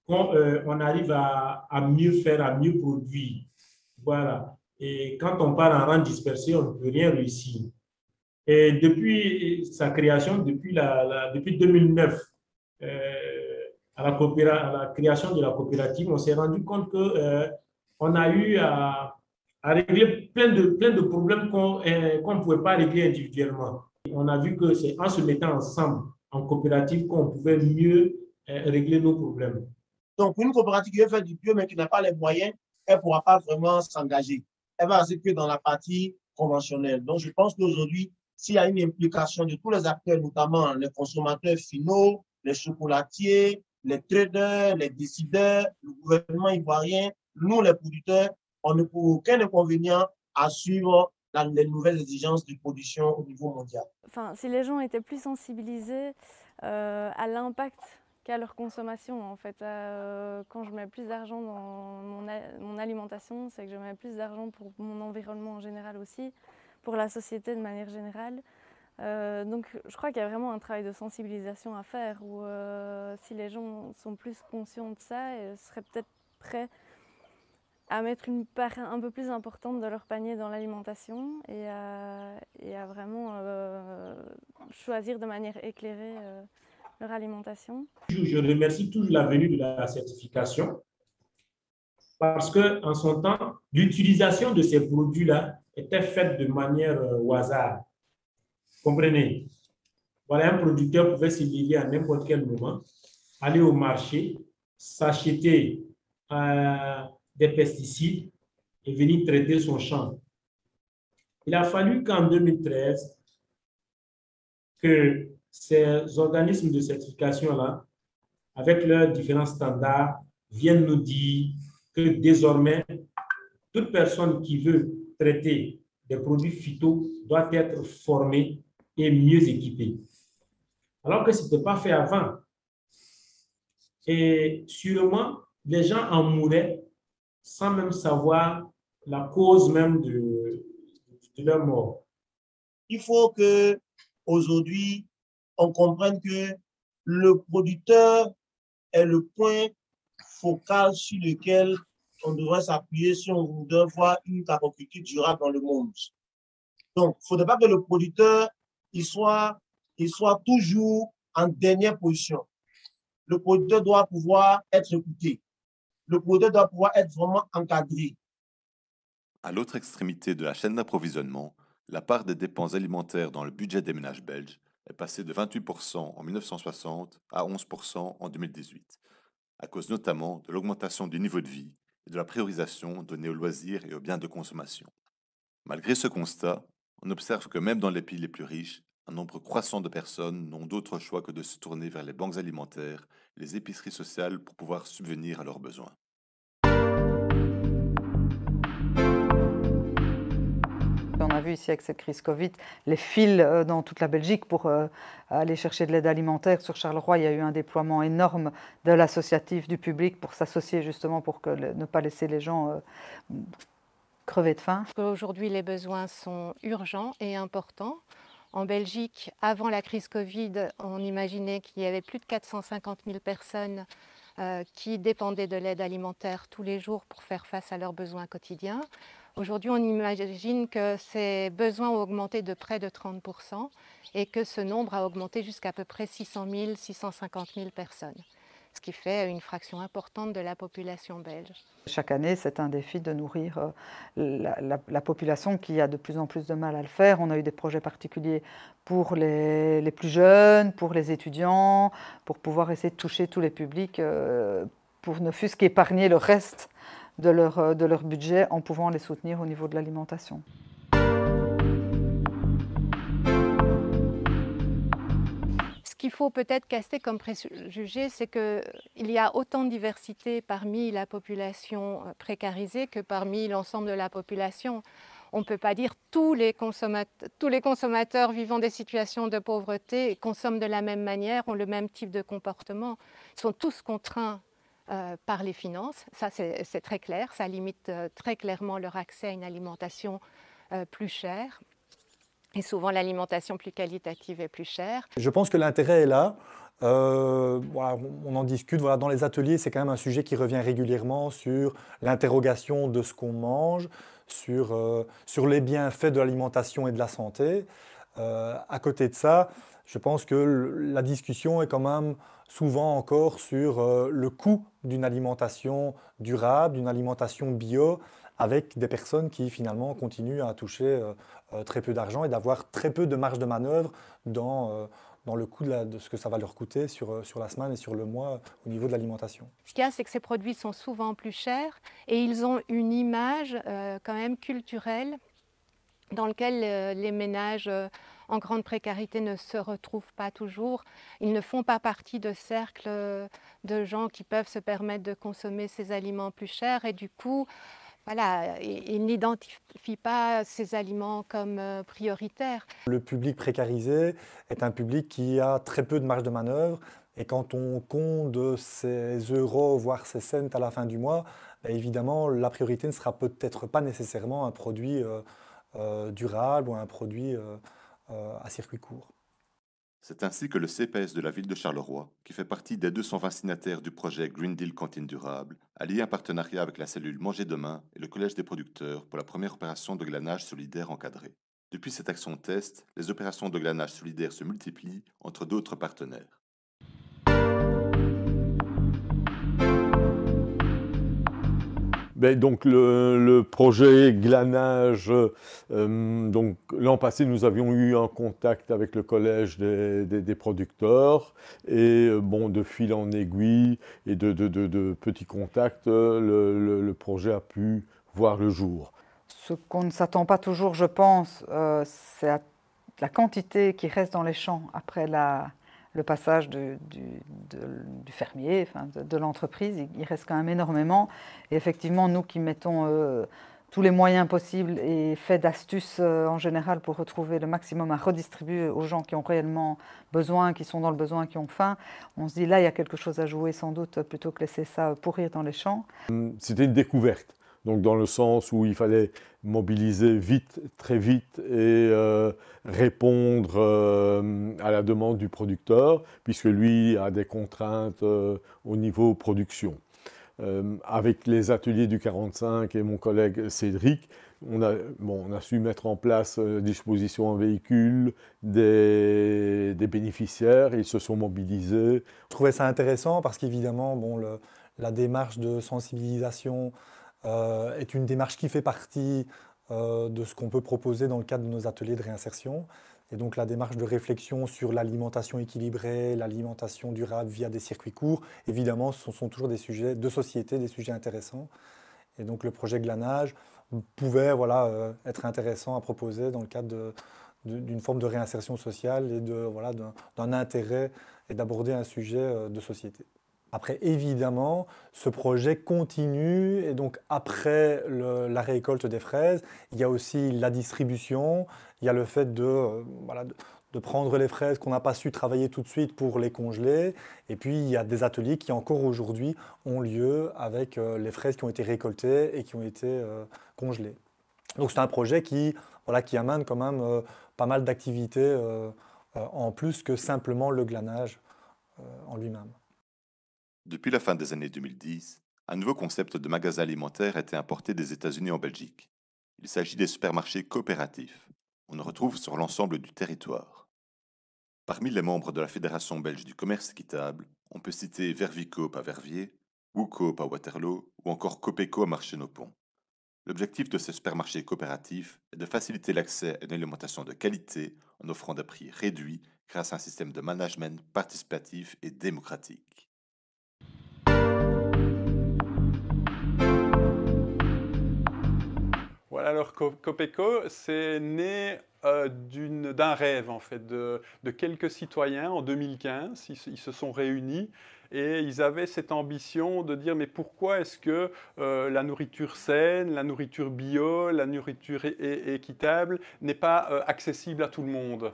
qu'on arrive à mieux faire, à mieux produire. Voilà. Et quand on part en rang dispersé, on ne peut rien réussir. Et depuis sa création, depuis 2009, à la création de la coopérative, on s'est rendu compte qu'on a eu à régler plein de problèmes qu'on ne pouvait pas régler individuellement. On a vu que c'est en se mettant ensemble en coopérative qu'on pouvait mieux régler nos problèmes. Donc, une coopérative qui veut faire du bio mais qui n'a pas les moyens, elle ne pourra pas vraiment s'engager. Elle va rester que dans la partie conventionnelle. Donc, je pense qu'aujourd'hui, s'il y a une implication de tous les acteurs, notamment les consommateurs finaux, les chocolatiers, les traders, les décideurs, le gouvernement ivoirien, nous les producteurs, on ne peut aucun inconvénient à suivre les nouvelles exigences de production au niveau mondial. Enfin, si les gens étaient plus sensibilisés à l'impact qu'a leur consommation, en fait, quand je mets plus d'argent dans mon alimentation, c'est que je mets plus d'argent pour mon environnement en général aussi, pour la société de manière générale. Donc je crois qu'il y a vraiment un travail de sensibilisation à faire où si les gens sont plus conscients de ça, ils seraient peut-être prêts à mettre une part un peu plus importante de leur panier dans l'alimentation et à vraiment choisir de manière éclairée leur alimentation. Je remercie toujours la venue de la certification parce qu'en son temps, l'utilisation de ces produits-là était faite de manière au hasard. Comprenez? Voilà, un producteur pouvait se lever à n'importe quel moment, aller au marché, s'acheter des pesticides et venir traiter son champ. Il a fallu qu'en 2013, que ces organismes de certification-là, avec leurs différents standards, viennent nous dire que désormais, toute personne qui veut traiter des produits phyto doit être formée et mieux équipée. Alors que ce n'était pas fait avant. Et sûrement, les gens en mouraient sans même savoir la cause même de leur mort. Il faut qu'aujourd'hui, on comprenne que le producteur est le point focal sur lequel on devrait s'appuyer si on voudrait voir une agriculture durable dans le monde. Donc, il ne faudrait pas que le producteur il soit toujours en dernière position. Le producteur doit pouvoir être écouté. Le producteur doit pouvoir être vraiment encadré. À l'autre extrémité de la chaîne d'approvisionnement, la part des dépenses alimentaires dans le budget des ménages belges est passée de 28% en 1960 à 11% en 2018, à cause notamment de l'augmentation du niveau de vie et de la priorisation donnée aux loisirs et aux biens de consommation. Malgré ce constat, on observe que même dans les pays les plus riches, un nombre croissant de personnes n'ont d'autre choix que de se tourner vers les banques alimentaires et les épiceries sociales pour pouvoir subvenir à leurs besoins. On a vu ici avec cette crise Covid les files dans toute la Belgique pour aller chercher de l'aide alimentaire. Sur Charleroi, il y a eu un déploiement énorme de l'associatif, du public pour s'associer justement pour ne pas laisser les gens crever de faim. Aujourd'hui, les besoins sont urgents et importants. En Belgique, avant la crise Covid, on imaginait qu'il y avait plus de 450 000 personnes qui dépendaient de l'aide alimentaire tous les jours pour faire face à leurs besoins quotidiens. Aujourd'hui, on imagine que ces besoins ont augmenté de près de 30% et que ce nombre a augmenté jusqu'à peu près 600 000, 650 000 personnes, ce qui fait une fraction importante de la population belge. Chaque année, c'est un défi de nourrir la population qui a de plus en plus de mal à le faire. On a eu des projets particuliers pour les plus jeunes, pour les étudiants, pour pouvoir essayer de toucher tous les publics, pour ne fût-ce qu'épargner le reste de leur budget en pouvant les soutenir au niveau de l'alimentation. Ce qu'il faut peut-être casser comme préjugé, c'est qu'il y a autant de diversité parmi la population précarisée que parmi l'ensemble de la population. On ne peut pas dire tous les consommateurs vivant des situations de pauvreté consomment de la même manière, ont le même type de comportement. Ils sont tous contraints par les finances, ça c'est très clair, ça limite très clairement leur accès à une alimentation plus chère. Et souvent, l'alimentation plus qualitative est plus chère. Je pense que l'intérêt est là. Voilà, on en discute. Voilà, dans les ateliers, c'est quand même un sujet qui revient régulièrement sur l'interrogation de ce qu'on mange, sur les bienfaits de l'alimentation et de la santé. À côté de ça, je pense que la discussion est quand même souvent encore sur le coût d'une alimentation durable, d'une alimentation bio, avec des personnes qui finalement continuent à toucher très peu d'argent et d'avoir très peu de marge de manœuvre dans le coût de ce que ça va leur coûter sur la semaine et sur le mois au niveau de l'alimentation. Ce qu'il y a, c'est que ces produits sont souvent plus chers et ils ont une image quand même culturelle dans laquelle les ménages en grande précarité ne se retrouvent pas toujours. Ils ne font pas partie de cercles de gens qui peuvent se permettre de consommer ces aliments plus chers et du coup, voilà, ils n'identifient pas ces aliments comme prioritaires. Le public précarisé est un public qui a très peu de marge de manœuvre et quand on compte ses euros, voire ses cents à la fin du mois, évidemment, la priorité ne sera peut-être pas nécessairement un produit durable ou un produit à circuit court. C'est ainsi que le CPS de la ville de Charleroi, qui fait partie des 220 signataires du projet Green Deal Cantine Durable, a lié un partenariat avec la cellule Manger Demain et le Collège des producteurs pour la première opération de glanage solidaire encadrée. Depuis cette action test, les opérations de glanage solidaire se multiplient entre d'autres partenaires. Donc le projet glanage, donc l'an passé nous avions eu un contact avec le collège des producteurs et bon, de fil en aiguille et de petits contacts, le projet a pu voir le jour. Ce qu'on ne s'attend pas toujours, je pense, c'est à la quantité qui reste dans les champs après le passage du fermier, enfin de l'entreprise, il reste quand même énormément. Et effectivement, nous qui mettons tous les moyens possibles et fait d'astuces en général pour retrouver le maximum à redistribuer aux gens qui ont réellement besoin, qui sont dans le besoin, qui ont faim, on se dit là, il y a quelque chose à jouer sans doute plutôt que laisser ça pourrir dans les champs. C'était une découverte. Donc dans le sens où il fallait mobiliser vite, très vite et répondre à la demande du producteur, puisque lui a des contraintes au niveau production. Avec les ateliers du 45 et mon collègue Cédric, on a su mettre en place disposition en véhicule des bénéficiaires, ils se sont mobilisés. Je trouvais ça intéressant parce qu'évidemment, la démarche de sensibilisation est une démarche qui fait partie de ce qu'on peut proposer dans le cadre de nos ateliers de réinsertion. Et donc la démarche de réflexion sur l'alimentation équilibrée, l'alimentation durable via des circuits courts, évidemment, ce sont toujours des sujets de société, des sujets intéressants. Et donc le projet glanage pouvait être intéressant à proposer dans le cadre d'une forme de réinsertion sociale et voilà, d'un intérêt et d'aborder un sujet de société. Après, évidemment, ce projet continue et donc après la récolte des fraises, il y a aussi la distribution, il y a le fait de prendre les fraises qu'on n'a pas su travailler tout de suite pour les congeler. Et puis, il y a des ateliers qui encore aujourd'hui ont lieu avec les fraises qui ont été récoltées et qui ont été congelées. Donc, c'est un projet qui amène quand même pas mal d'activités en plus que simplement le glanage en lui-même. Depuis la fin des années 2010, un nouveau concept de magasin alimentaire a été importé des États-Unis en Belgique. Il s'agit des supermarchés coopératifs. On en retrouve sur l'ensemble du territoire. Parmi les membres de la Fédération belge du commerce équitable, on peut citer Vervicoop à Verviers, Woocoop à Waterloo ou encore Copeco à Marché-nos-Ponts. L'objectif de ces supermarchés coopératifs est de faciliter l'accès à une alimentation de qualité en offrant des prix réduits grâce à un système de management participatif et démocratique. Voilà, alors Copeco, c'est né d'un rêve en fait, de quelques citoyens en 2015. Ils se sont réunis et ils avaient cette ambition de dire mais pourquoi est-ce que la nourriture saine, la nourriture bio, la nourriture équitable n'est pas accessible à tout le monde.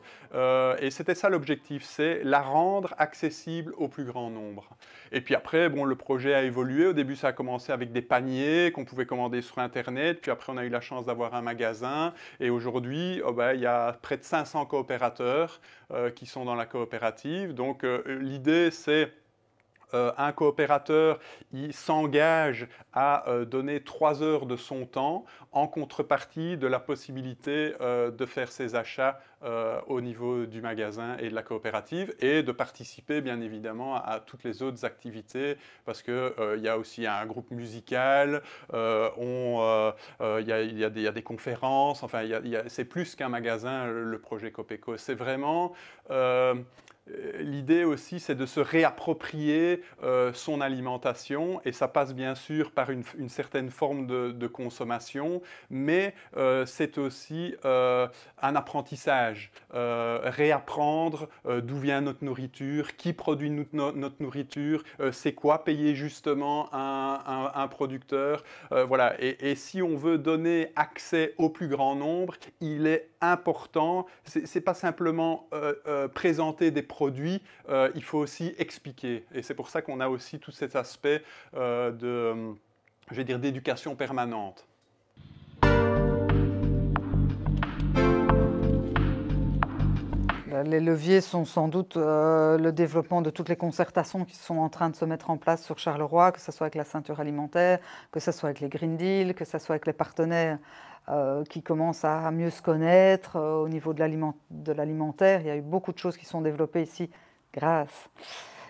Et c'était ça l'objectif, c'est la rendre accessible au plus grand nombre. Et puis après, bon, le projet a évolué. Au début, ça a commencé avec des paniers qu'on pouvait commander sur Internet. Puis après, on a eu la chance d'avoir un magasin. Et aujourd'hui, il y a près de 500 coopérateurs qui sont dans la coopérative. Donc, l'idée, c'est un coopérateur, il s'engage à donner 3 heures de son temps en contrepartie de la possibilité de faire ses achats au niveau du magasin et de la coopérative et de participer bien évidemment à toutes les autres activités parce qu'il y a aussi un groupe musical, il y a des conférences, enfin c'est plus qu'un magasin le projet Copeco, c'est vraiment... L'idée aussi, c'est de se réapproprier son alimentation et ça passe bien sûr par une certaine forme de consommation, mais c'est aussi un apprentissage, réapprendre d'où vient notre nourriture, qui produit notre nourriture, c'est quoi payer justement un producteur. Voilà. Et si on veut donner accès au plus grand nombre, il est important, c'est pas simplement présenter des produits, il faut aussi expliquer. Et c'est pour ça qu'on a aussi tout cet aspect d'éducation permanente. Les leviers sont sans doute le développement de toutes les concertations qui sont en train de se mettre en place sur Charleroi, que ce soit avec la ceinture alimentaire, que ce soit avec les Green Deal, que ce soit avec les partenaires qui commencent à mieux se connaître au niveau de l'alimentaire. Il y a eu beaucoup de choses qui sont développées ici grâce,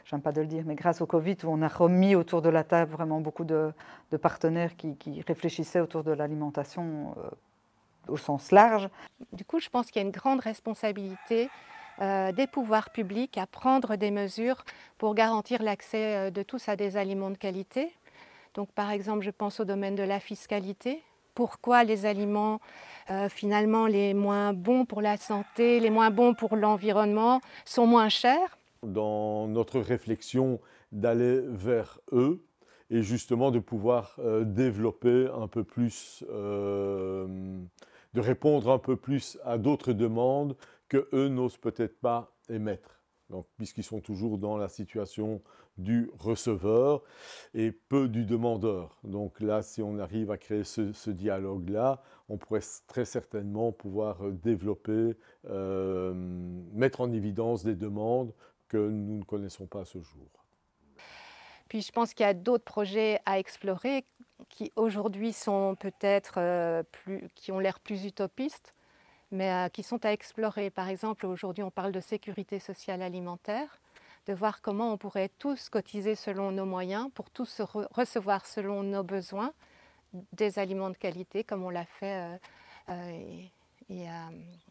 j'aime pas de le dire, mais grâce au Covid, où on a remis autour de la table vraiment beaucoup de partenaires qui réfléchissaient autour de l'alimentation au sens large. Du coup, je pense qu'il y a une grande responsabilité des pouvoirs publics à prendre des mesures pour garantir l'accès de tous à des aliments de qualité. Donc, par exemple, je pense au domaine de la fiscalité. Pourquoi les aliments finalement les moins bons pour la santé, les moins bons pour l'environnement sont moins chers? Dans notre réflexion d'aller vers eux et justement de pouvoir développer un peu plus, de répondre un peu plus à d'autres demandes que eux n'osent peut-être pas émettre. Donc, puisqu'ils sont toujours dans la situation du receveur et peu du demandeur. Donc là, si on arrive à créer ce dialogue-là, on pourrait très certainement pouvoir développer, mettre en évidence des demandes que nous ne connaissons pas à ce jour. Puis je pense qu'il y a d'autres projets à explorer qui aujourd'hui sont peut-être qui ont l'air plus utopistes, mais qui sont à explorer. Par exemple, aujourd'hui, on parle de sécurité sociale alimentaire, de voir comment on pourrait tous cotiser selon nos moyens, pour tous recevoir selon nos besoins des aliments de qualité, comme on l'a fait et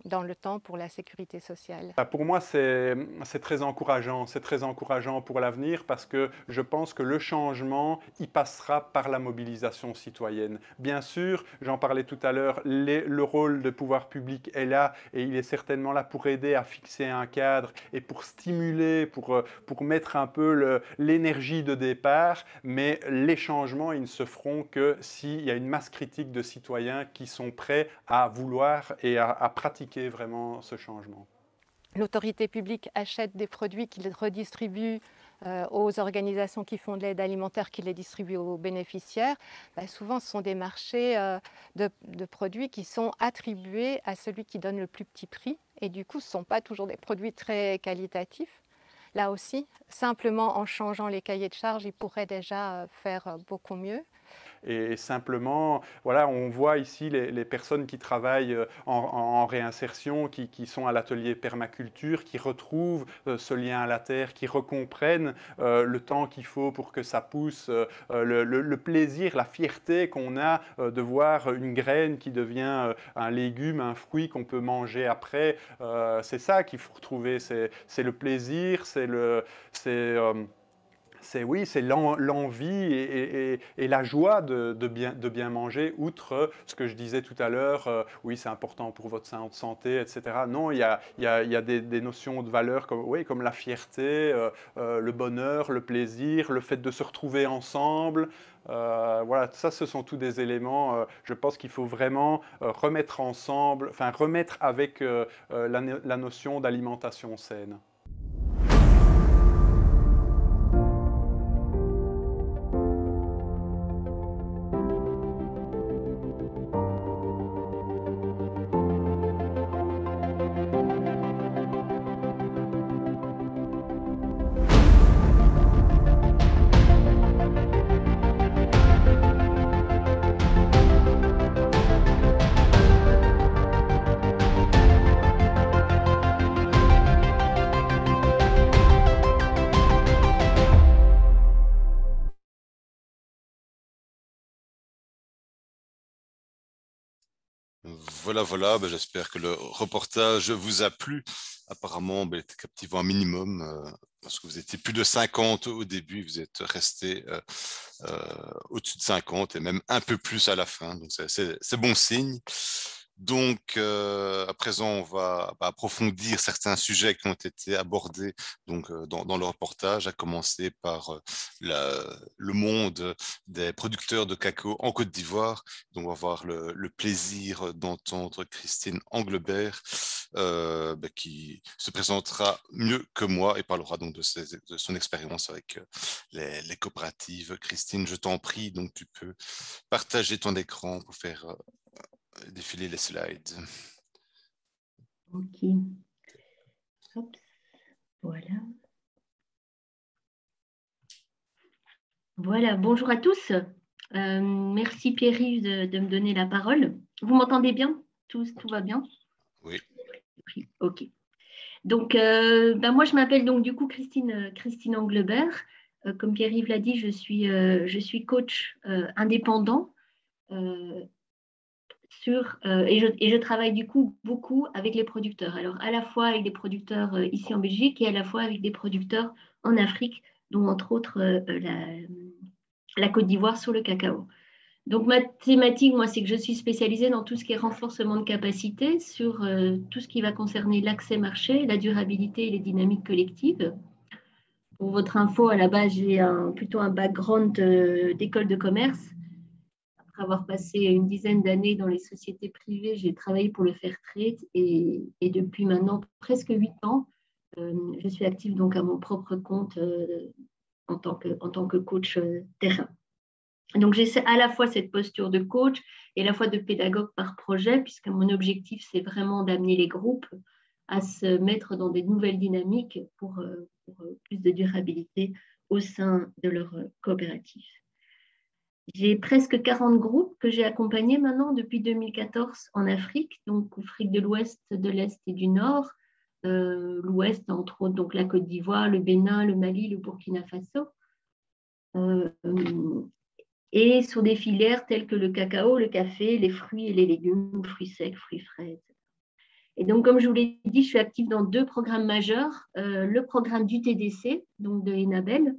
dans le temps pour la sécurité sociale. Pour moi, c'est très encourageant. C'est très encourageant pour l'avenir parce que je pense que le changement, il passera par la mobilisation citoyenne. Bien sûr, j'en parlais tout à l'heure, le rôle de pouvoir public est là et il est certainement là pour aider à fixer un cadre et pour stimuler, pour mettre un peu l'énergie de départ. Mais les changements, ils ne se feront que s'il y a une masse critique de citoyens qui sont prêts à vouloir et à pratiquer vraiment ce changement. L'autorité publique achète des produits qu'il redistribue aux organisations qui font de l'aide alimentaire, qui les distribuent aux bénéficiaires. Souvent, ce sont des marchés de produits qui sont attribués à celui qui donne le plus petit prix. Et du coup, ce ne sont pas toujours des produits très qualitatifs. Là aussi, simplement en changeant les cahiers de charges, ils pourraient déjà faire beaucoup mieux. Et simplement, voilà, on voit ici les personnes qui travaillent en réinsertion, qui sont à l'atelier permaculture, qui retrouvent ce lien à la terre, qui recomprennent le temps qu'il faut pour que ça pousse, le plaisir, la fierté qu'on a de voir une graine qui devient un légume, un fruit qu'on peut manger après. C'est ça qu'il faut retrouver, c'est le plaisir, c'est l'envie et la joie de bien manger, outre ce que je disais tout à l'heure, oui, c'est important pour votre santé, etc. Non, il y a des notions de valeur comme la fierté, le bonheur, le plaisir, le fait de se retrouver ensemble. Voilà, ça, ce sont tous des éléments, je pense qu'il faut vraiment remettre ensemble, enfin remettre avec la notion d'alimentation saine. Voilà, ben, j'espère que le reportage vous a plu. Apparemment, ben, il était captivant un minimum, parce que vous étiez plus de 50 au début, vous êtes resté au-dessus de 50 et même un peu plus à la fin, donc c'est bon signe. Donc, à présent, on va approfondir certains sujets qui ont été abordés donc, dans le reportage, à commencer par le monde des producteurs de cacao en Côte d'Ivoire. Donc, on va avoir le plaisir d'entendre Christine Englebert, qui se présentera mieux que moi et parlera donc de son expérience avec les coopératives. Christine, je t'en prie, donc tu peux partager ton écran pour faire défiler les slides. Ok. Hop. Voilà. Voilà, bonjour à tous. Merci Pierre-Yves de me donner la parole. Vous m'entendez bien? Tout va bien? Oui. Ok. Donc, moi, je m'appelle donc du coup Christine Englebert. Comme Pierre-Yves l'a dit, je suis coach indépendant et je travaille du coup beaucoup avec les producteurs. Alors, à la fois avec des producteurs ici en Belgique et à la fois avec des producteurs en Afrique, dont entre autres la Côte d'Ivoire sur le cacao. Donc, ma thématique, moi, c'est que je suis spécialisée dans tout ce qui est renforcement de capacité sur tout ce qui va concerner l'accès marché, la durabilité et les dynamiques collectives. Pour votre info, à la base, j'ai plutôt un background d'école de commerce. Après avoir passé une dizaine d'années dans les sociétés privées, j'ai travaillé pour le Fairtrade et depuis maintenant presque 8 ans, je suis active donc à mon propre compte en tant que coach terrain. Donc, j'ai à la fois cette posture de coach et à la fois de pédagogue par projet, puisque mon objectif, c'est vraiment d'amener les groupes à se mettre dans des nouvelles dynamiques pour plus de durabilité au sein de leur coopérative. J'ai presque 40 groupes que j'ai accompagnés maintenant depuis 2014 en Afrique, donc Afrique de l'Ouest, de l'Est et du Nord. L'Ouest, entre autres, donc la Côte d'Ivoire, le Bénin, le Mali, le Burkina Faso. Et sur des filières telles que le cacao, le café, les fruits et les légumes, fruits secs, fruits frais, etc. Et donc, comme je vous l'ai dit, je suis active dans 2 programmes majeurs, le programme du TDC, donc de Enabel,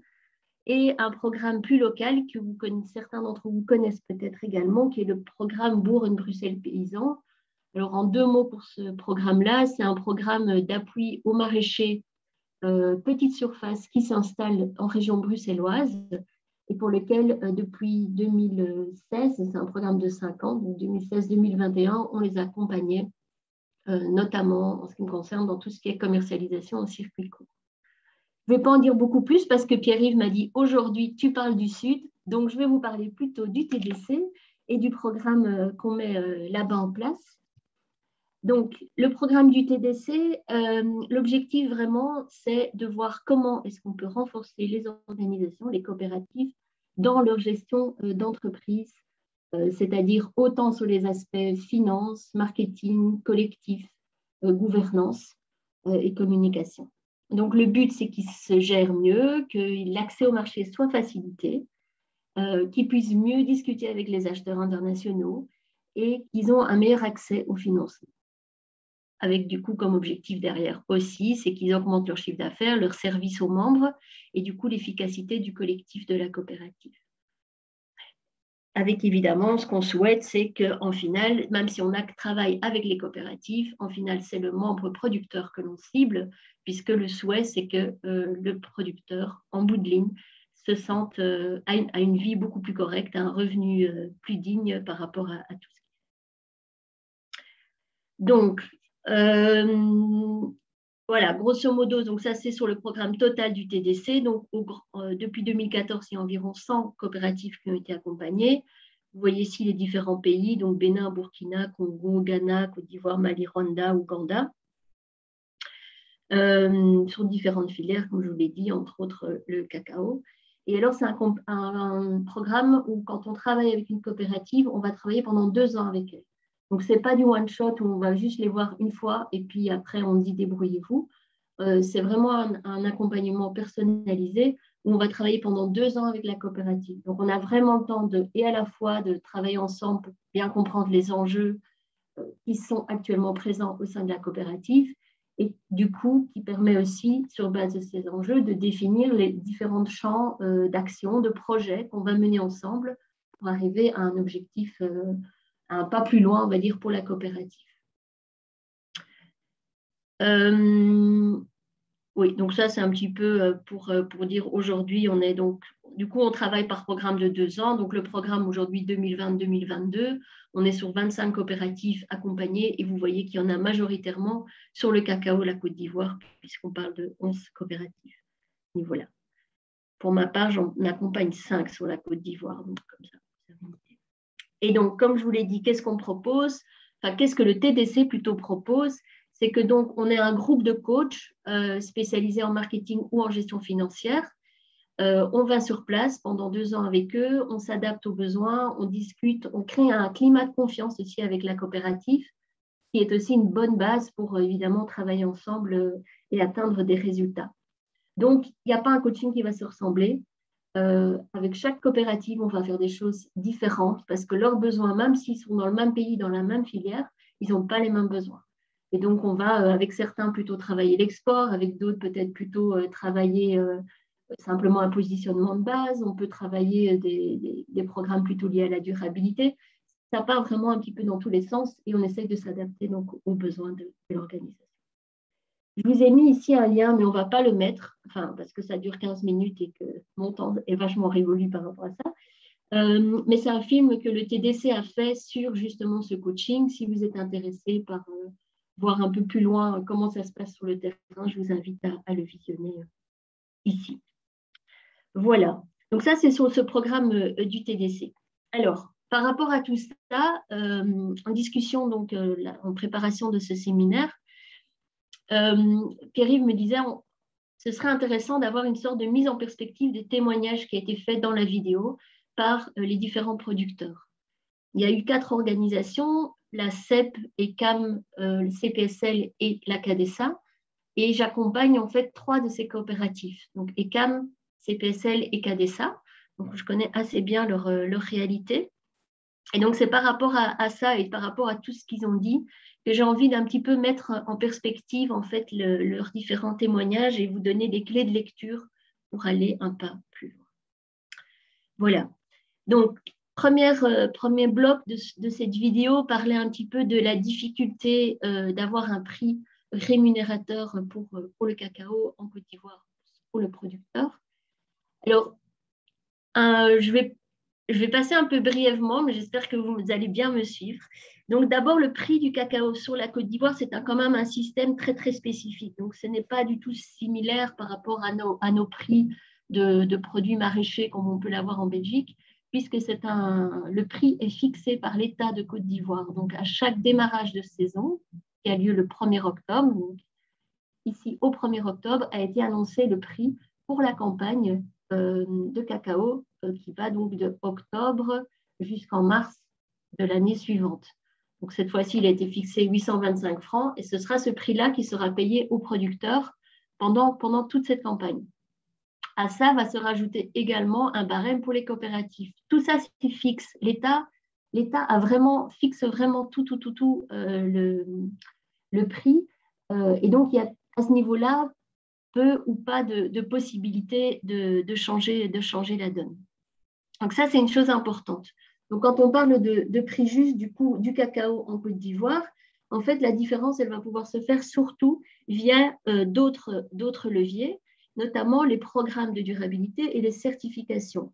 et un programme plus local que certains d'entre vous connaissent peut-être également, qui est le programme Bourg-Bruxelles Paysan. Alors, en 2 mots pour ce programme-là, c'est un programme d'appui aux maraîchers petite surface qui s'installent en région bruxelloise et pour lequel, depuis 2016, c'est un programme de 5 ans, donc 2016-2021, on les accompagnait, notamment en ce qui me concerne dans tout ce qui est commercialisation en circuit court. Je ne vais pas en dire beaucoup plus parce que Pierre-Yves m'a dit aujourd'hui tu parles du Sud, donc je vais vous parler plutôt du TDC et du programme qu'on met là-bas en place. Donc, le programme du TDC, l'objectif vraiment, c'est de voir comment est-ce qu'on peut renforcer les organisations, les coopératives, dans leur gestion d'entreprise, c'est-à-dire autant sur les aspects finance, marketing, collectif, gouvernance et communication. Donc, le but, c'est qu'ils se gèrent mieux, que l'accès au marché soit facilité, qu'ils puissent mieux discuter avec les acheteurs internationaux et qu'ils ont un meilleur accès au financement. Avec du coup comme objectif derrière aussi, c'est qu'ils augmentent leur chiffre d'affaires, leur service aux membres et du coup l'efficacité du collectif de la coopérative. Avec évidemment, ce qu'on souhaite, c'est qu'en final, même si on travaille avec les coopératives, en final, c'est le membre producteur que l'on cible, puisque le souhait, c'est que le producteur, en bout de ligne, se sente à une vie beaucoup plus correcte, à un revenu plus digne par rapport à tout ça. Donc, voilà, grosso modo, donc ça c'est sur le programme total du TDC. Donc, depuis 2014, il y a environ 100 coopératives qui ont été accompagnées. Vous voyez ici les différents pays, donc Bénin, Burkina, Congo, Ghana, Côte d'Ivoire, Mali, Rwanda, Ouganda, sur différentes filières, comme je vous l'ai dit, entre autres le cacao. Et alors, c'est un programme où quand on travaille avec une coopérative, on va travailler pendant 2 ans avec elle. Donc, ce n'est pas du one-shot où on va juste les voir une fois et puis après, on dit débrouillez-vous. C'est vraiment un accompagnement personnalisé où on va travailler pendant 2 ans avec la coopérative. Donc, on a vraiment le temps et à la fois de travailler ensemble pour bien comprendre les enjeux qui sont actuellement présents au sein de la coopérative et du coup, qui permet aussi, sur base de ces enjeux, de définir les différents champs d'action, de projets qu'on va mener ensemble pour arriver à un objectif un pas plus loin, on va dire, pour la coopérative. Oui, donc ça, c'est un petit peu pour dire aujourd'hui, on est donc, du coup, on travaille par programme de 2 ans. Donc, le programme aujourd'hui 2020-2022, on est sur 25 coopératives accompagnées et vous voyez qu'il y en a majoritairement sur le cacao, la Côte d'Ivoire, puisqu'on parle de 11 coopératives. Et voilà. Pour ma part, j'en accompagne 5 sur la Côte d'Ivoire, donc comme ça. Et donc, comme je vous l'ai dit, qu'est-ce qu'on propose? Enfin, qu'est-ce que le TDC plutôt propose? C'est que donc, on est un groupe de coachs spécialisés en marketing ou en gestion financière. On va sur place pendant 2 ans avec eux, on s'adapte aux besoins, on discute, on crée un climat de confiance aussi avec la coopérative, qui est aussi une bonne base pour évidemment travailler ensemble et atteindre des résultats. Donc, il n'y a pas un coaching qui va se ressembler. Avec chaque coopérative, on va faire des choses différentes parce que leurs besoins, même s'ils sont dans le même pays, dans la même filière, ils n'ont pas les mêmes besoins. Et donc, on va, avec certains, plutôt travailler l'export, avec d'autres, peut-être plutôt travailler simplement un positionnement de base. On peut travailler des programmes plutôt liés à la durabilité. Ça part vraiment un petit peu dans tous les sens et on essaye de s'adapter donc aux besoins de l'organisation. Je vous ai mis ici un lien, mais on ne va pas le mettre, enfin, parce que ça dure 15 minutes et que mon temps est vachement révolu par rapport à ça. Mais c'est un film que le TDC a fait sur justement ce coaching. Si vous êtes intéressé par voir un peu plus loin comment ça se passe sur le terrain, je vous invite à le visionner ici. Voilà. Donc ça, c'est sur ce programme du TDC. Alors, par rapport à tout ça, en discussion, donc en préparation de ce séminaire, Pierre-Yves me disait ce serait intéressant d'avoir une sorte de mise en perspective des témoignages qui a été fait dans la vidéo par les différents producteurs. Il y a eu 4 organisations, la CEP, ECAM, le CPSL et la CADESA, et j'accompagne en fait 3 de ces coopératives, donc ECAM, CPSL et CADESA, donc je connais assez bien leur réalité. Et donc c'est par rapport à ça et par rapport à tout ce qu'ils ont dit que j'ai envie d'un petit peu mettre en perspective en fait leurs différents témoignages et vous donner des clés de lecture pour aller un pas plus loin. Voilà. Donc, premier bloc de cette vidéo, parler un petit peu de la difficulté d'avoir un prix rémunérateur pour le cacao en Côte d'Ivoire pour le producteur. Alors, je vais passer un peu brièvement, mais j'espère que vous allez bien me suivre. Donc, d'abord, le prix du cacao sur la Côte d'Ivoire, c'est quand même un système très, très spécifique. Donc, ce n'est pas du tout similaire par rapport à nos prix de produits maraîchers comme on peut l'avoir en Belgique, puisque le prix est fixé par l'État de Côte d'Ivoire. Donc, à chaque démarrage de saison, qui a lieu le 1er octobre, donc ici, au 1er octobre, a été annoncé le prix pour la campagne de cacao qui va donc de octobre jusqu'en mars de l'année suivante. Donc, cette fois-ci, il a été fixé 825 francs et ce sera ce prix-là qui sera payé aux producteurs pendant toute cette campagne. À ça va se rajouter également un barème pour les coopératives. Tout ça, c'est fixe. L'État fixe vraiment tout le prix. Et donc, il y a à ce niveau-là peu ou pas de possibilité de changer la donne. Donc ça, c'est une chose importante. Donc, quand on parle de prix juste du cacao en Côte d'Ivoire, en fait, la différence, elle va pouvoir se faire surtout via d'autres leviers, notamment les programmes de durabilité et les certifications.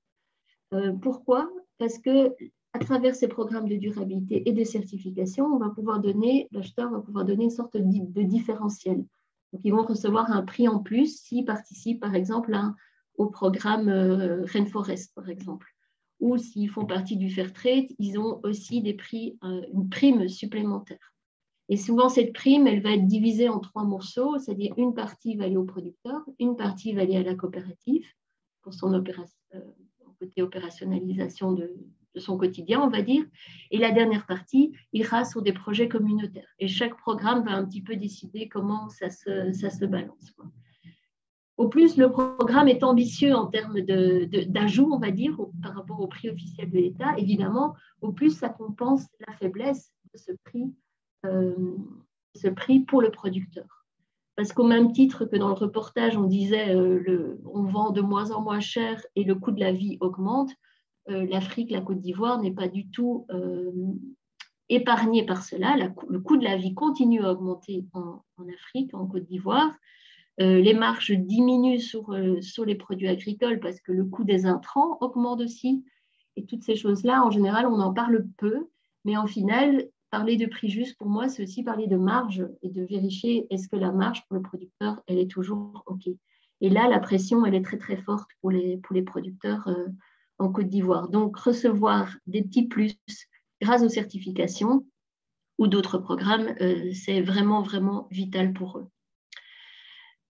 Pourquoi? Parce que à travers ces programmes de durabilité et de certification, l'acheteur va pouvoir donner une sorte de différentiel. Donc, ils vont recevoir un prix en plus s'ils participent, par exemple, au programme Rainforest, par exemple. Ou s'ils font partie du Fairtrade, ils ont aussi une prime supplémentaire. Et souvent, cette prime, elle va être divisée en 3 morceaux, c'est-à-dire une partie va aller au producteur, une partie va aller à la coopérative pour son côté opérationnalisation de son quotidien, on va dire. Et la dernière partie ira sur des projets communautaires. Et chaque programme va un petit peu décider comment ça se balance, quoi. Au plus, le programme est ambitieux en termes d'ajout, on va dire, par rapport au prix officiel de l'État, évidemment, au plus ça compense la faiblesse de ce prix pour le producteur. Parce qu'au même titre que dans le reportage, on disait on vend de moins en moins cher et le coût de la vie augmente, l'Afrique, la Côte d'Ivoire n'est pas du tout épargnée par cela. Le coût de la vie continue à augmenter en Afrique, en Côte d'Ivoire. Les marges diminuent sur les produits agricoles parce que le coût des intrants augmente aussi. Et toutes ces choses-là, en général, on en parle peu. Mais en final, parler de prix juste, pour moi, c'est aussi parler de marge et de vérifier est-ce que la marge pour le producteur, elle est toujours OK. Et là, la pression, elle est très, très forte pour les producteurs en Côte d'Ivoire. Donc, recevoir des petits plus grâce aux certifications ou d'autres programmes, c'est vraiment, vraiment vital pour eux.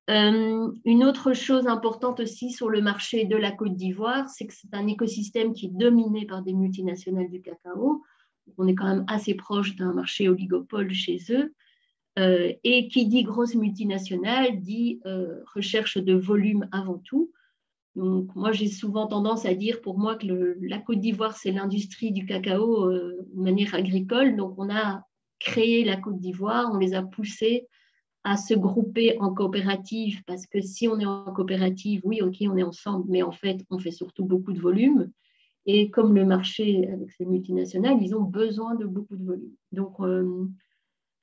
Une autre chose importante aussi sur le marché de la Côte d'Ivoire, c'est que c'est un écosystème qui est dominé par des multinationales du cacao. On est quand même assez proche d'un marché oligopole chez eux. Et qui dit grosse multinationale dit recherche de volume avant tout. Donc, moi, j'ai souvent tendance à dire pour moi que la Côte d'Ivoire, c'est l'industrie du cacao de manière agricole. Donc, on a créé la Côte d'Ivoire, on les a poussés à se grouper en coopérative parce que si on est en coopérative, oui, OK, on est ensemble, mais en fait, on fait surtout beaucoup de volume. Et comme le marché avec ces multinationales, ils ont besoin de beaucoup de volume. Donc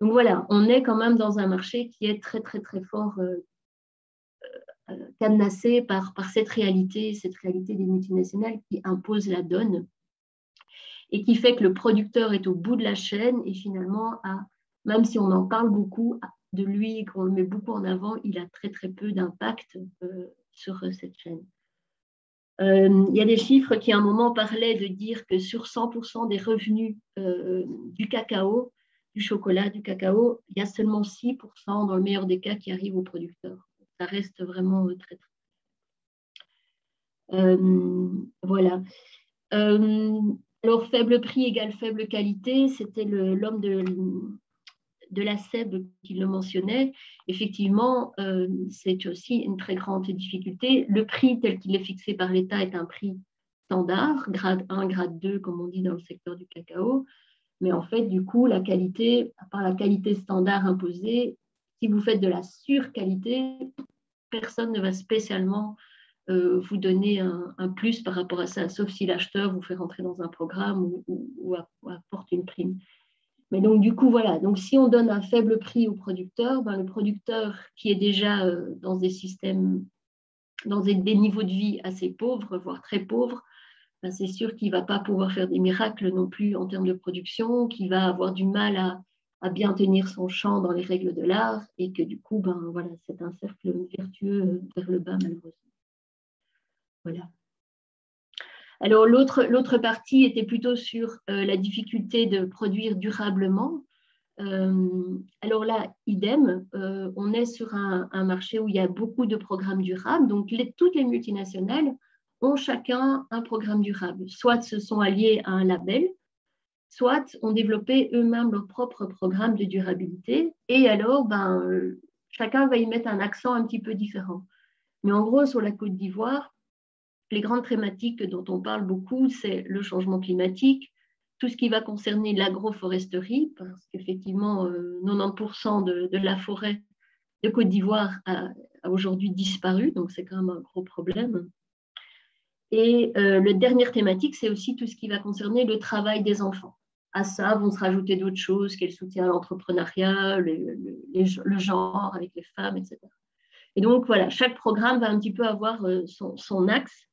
voilà, on est quand même dans un marché qui est très, très, très fort cadenassé par cette réalité des multinationales qui impose la donne et qui fait que le producteur est au bout de la chaîne et finalement, même si on en parle beaucoup de lui, qu'on le met beaucoup en avant, il a très, très peu d'impact sur cette chaîne. Il y a des chiffres qui, à un moment, parlaient de dire que sur 100% des revenus du cacao, du chocolat, du cacao, il y a seulement 6%, dans le meilleur des cas, qui arrivent aux producteurs. Ça reste vraiment très, très... voilà. Alors, faible prix égale faible qualité, c'était l'homme de la SEB qui le mentionnait. Effectivement, c'est aussi une très grande difficulté. Le prix tel qu'il est fixé par l'État est un prix standard, grade 1, grade 2, comme on dit dans le secteur du cacao. Mais en fait, du coup, la qualité, à part la qualité standard imposée, si vous faites de la surqualité, personne ne va spécialement vous donner un plus par rapport à ça, sauf si l'acheteur vous fait rentrer dans un programme ou apporte une prime. Mais donc, du coup, voilà. Donc, si on donne un faible prix au producteur, ben, le producteur qui est déjà dans des systèmes, dans des niveaux de vie assez pauvres, voire très pauvres, ben, c'est sûr qu'il ne va pas pouvoir faire des miracles non plus en termes de production, qu'il va avoir du mal à bien tenir son champ dans les règles de l'art et que du coup, ben, voilà, c'est un cercle vertueux vers le bas, malheureusement. Voilà. Alors, l'autre partie était plutôt sur la difficulté de produire durablement. Alors là, idem, on est sur un marché où il y a beaucoup de programmes durables. Donc, toutes les multinationales ont chacun un programme durable. Soit se sont alliés à un label, soit ont développé eux-mêmes leur propre programme de durabilité. Et alors, ben, chacun va y mettre un accent un petit peu différent. Mais en gros, sur la Côte d'Ivoire, les grandes thématiques dont on parle beaucoup, c'est le changement climatique, tout ce qui va concerner l'agroforesterie, parce qu'effectivement, 90% de la forêt de Côte d'Ivoire a aujourd'hui disparu, donc c'est quand même un gros problème. Et la dernière thématique, c'est aussi tout ce qui va concerner le travail des enfants. À ça vont se rajouter d'autres choses, qu'est le soutien à l'entrepreneuriat, le genre avec les femmes, etc. Et donc, voilà, chaque programme va un petit peu avoir son axe.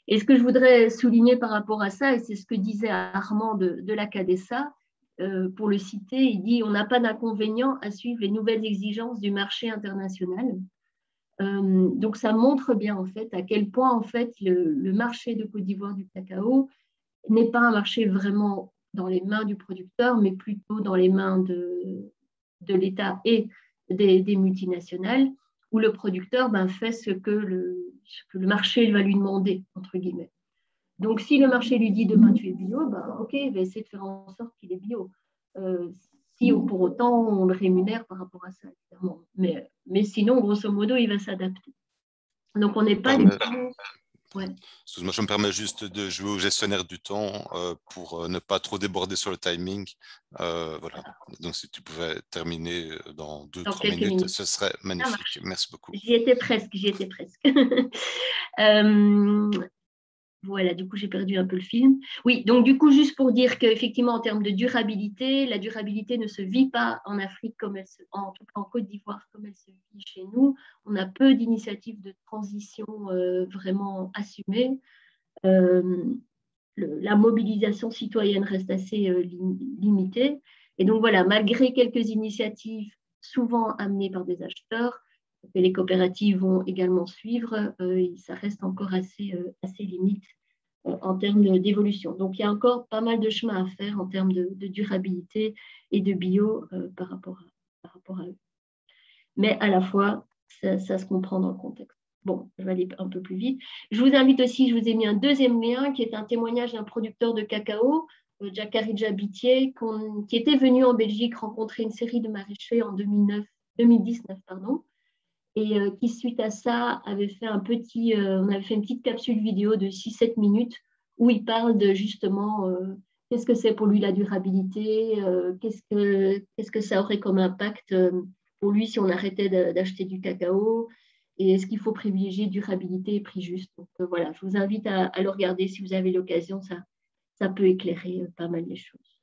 Et ce que je voudrais souligner par rapport à ça, et c'est ce que disait Armand de la CADESA, pour le citer, il dit « On n'a pas d'inconvénient à suivre les nouvelles exigences du marché international ». Donc, ça montre bien, en fait, à quel point, en fait, le marché de Côte d'Ivoire du cacao n'est pas un marché vraiment dans les mains du producteur, mais plutôt dans les mains de l'État et des multinationales, où le producteur fait ce que le marché va lui demander, entre guillemets. Donc, si le marché lui dit demain tu es bio, ok, il va essayer de faire en sorte qu'il est bio. Si pour autant on le rémunère par rapport à ça, évidemment. Mais sinon, grosso modo, il va s'adapter. Donc, on n'est pas du tout... Ouais. Excuse-moi, je me permets juste de jouer au gestionnaire du temps pour ne pas trop déborder sur le timing. Voilà. Donc, si tu pouvais terminer dans 2-3 minutes, ce serait magnifique. Merci beaucoup. J'y étais presque. Voilà, du coup, j'ai perdu un peu le film. Oui, donc du coup, juste pour dire qu'effectivement, en termes de durabilité, la durabilité ne se vit pas en Afrique, en tout cas en Côte d'Ivoire, comme elle se vit chez nous. On a peu d'initiatives de transition vraiment assumées. La mobilisation citoyenne reste assez limitée. Et donc voilà, malgré quelques initiatives souvent amenées par des acheteurs, et les coopératives vont également suivre, ça reste encore assez limite en termes d'évolution. Donc, il y a encore pas mal de chemin à faire en termes de durabilité et de bio par rapport à eux. Mais à la fois, ça se comprend dans le contexte. Bon, je vais aller un peu plus vite. Je vous invite aussi, je vous ai mis un deuxième lien qui est un témoignage d'un producteur de cacao, Jacarija Bitier, qui était venu en Belgique rencontrer une série de maraîchers en 2019, et qui, suite à ça, avait fait on avait fait une petite capsule vidéo de 6-7 minutes où il parle de justement qu'est-ce que c'est pour lui la durabilité, qu'est-ce que ça aurait comme impact pour lui si on arrêtait d'acheter du cacao, et est-ce qu'il faut privilégier durabilité et prix juste. Donc voilà, je vous invite à le regarder si vous avez l'occasion, ça peut éclairer pas mal les choses.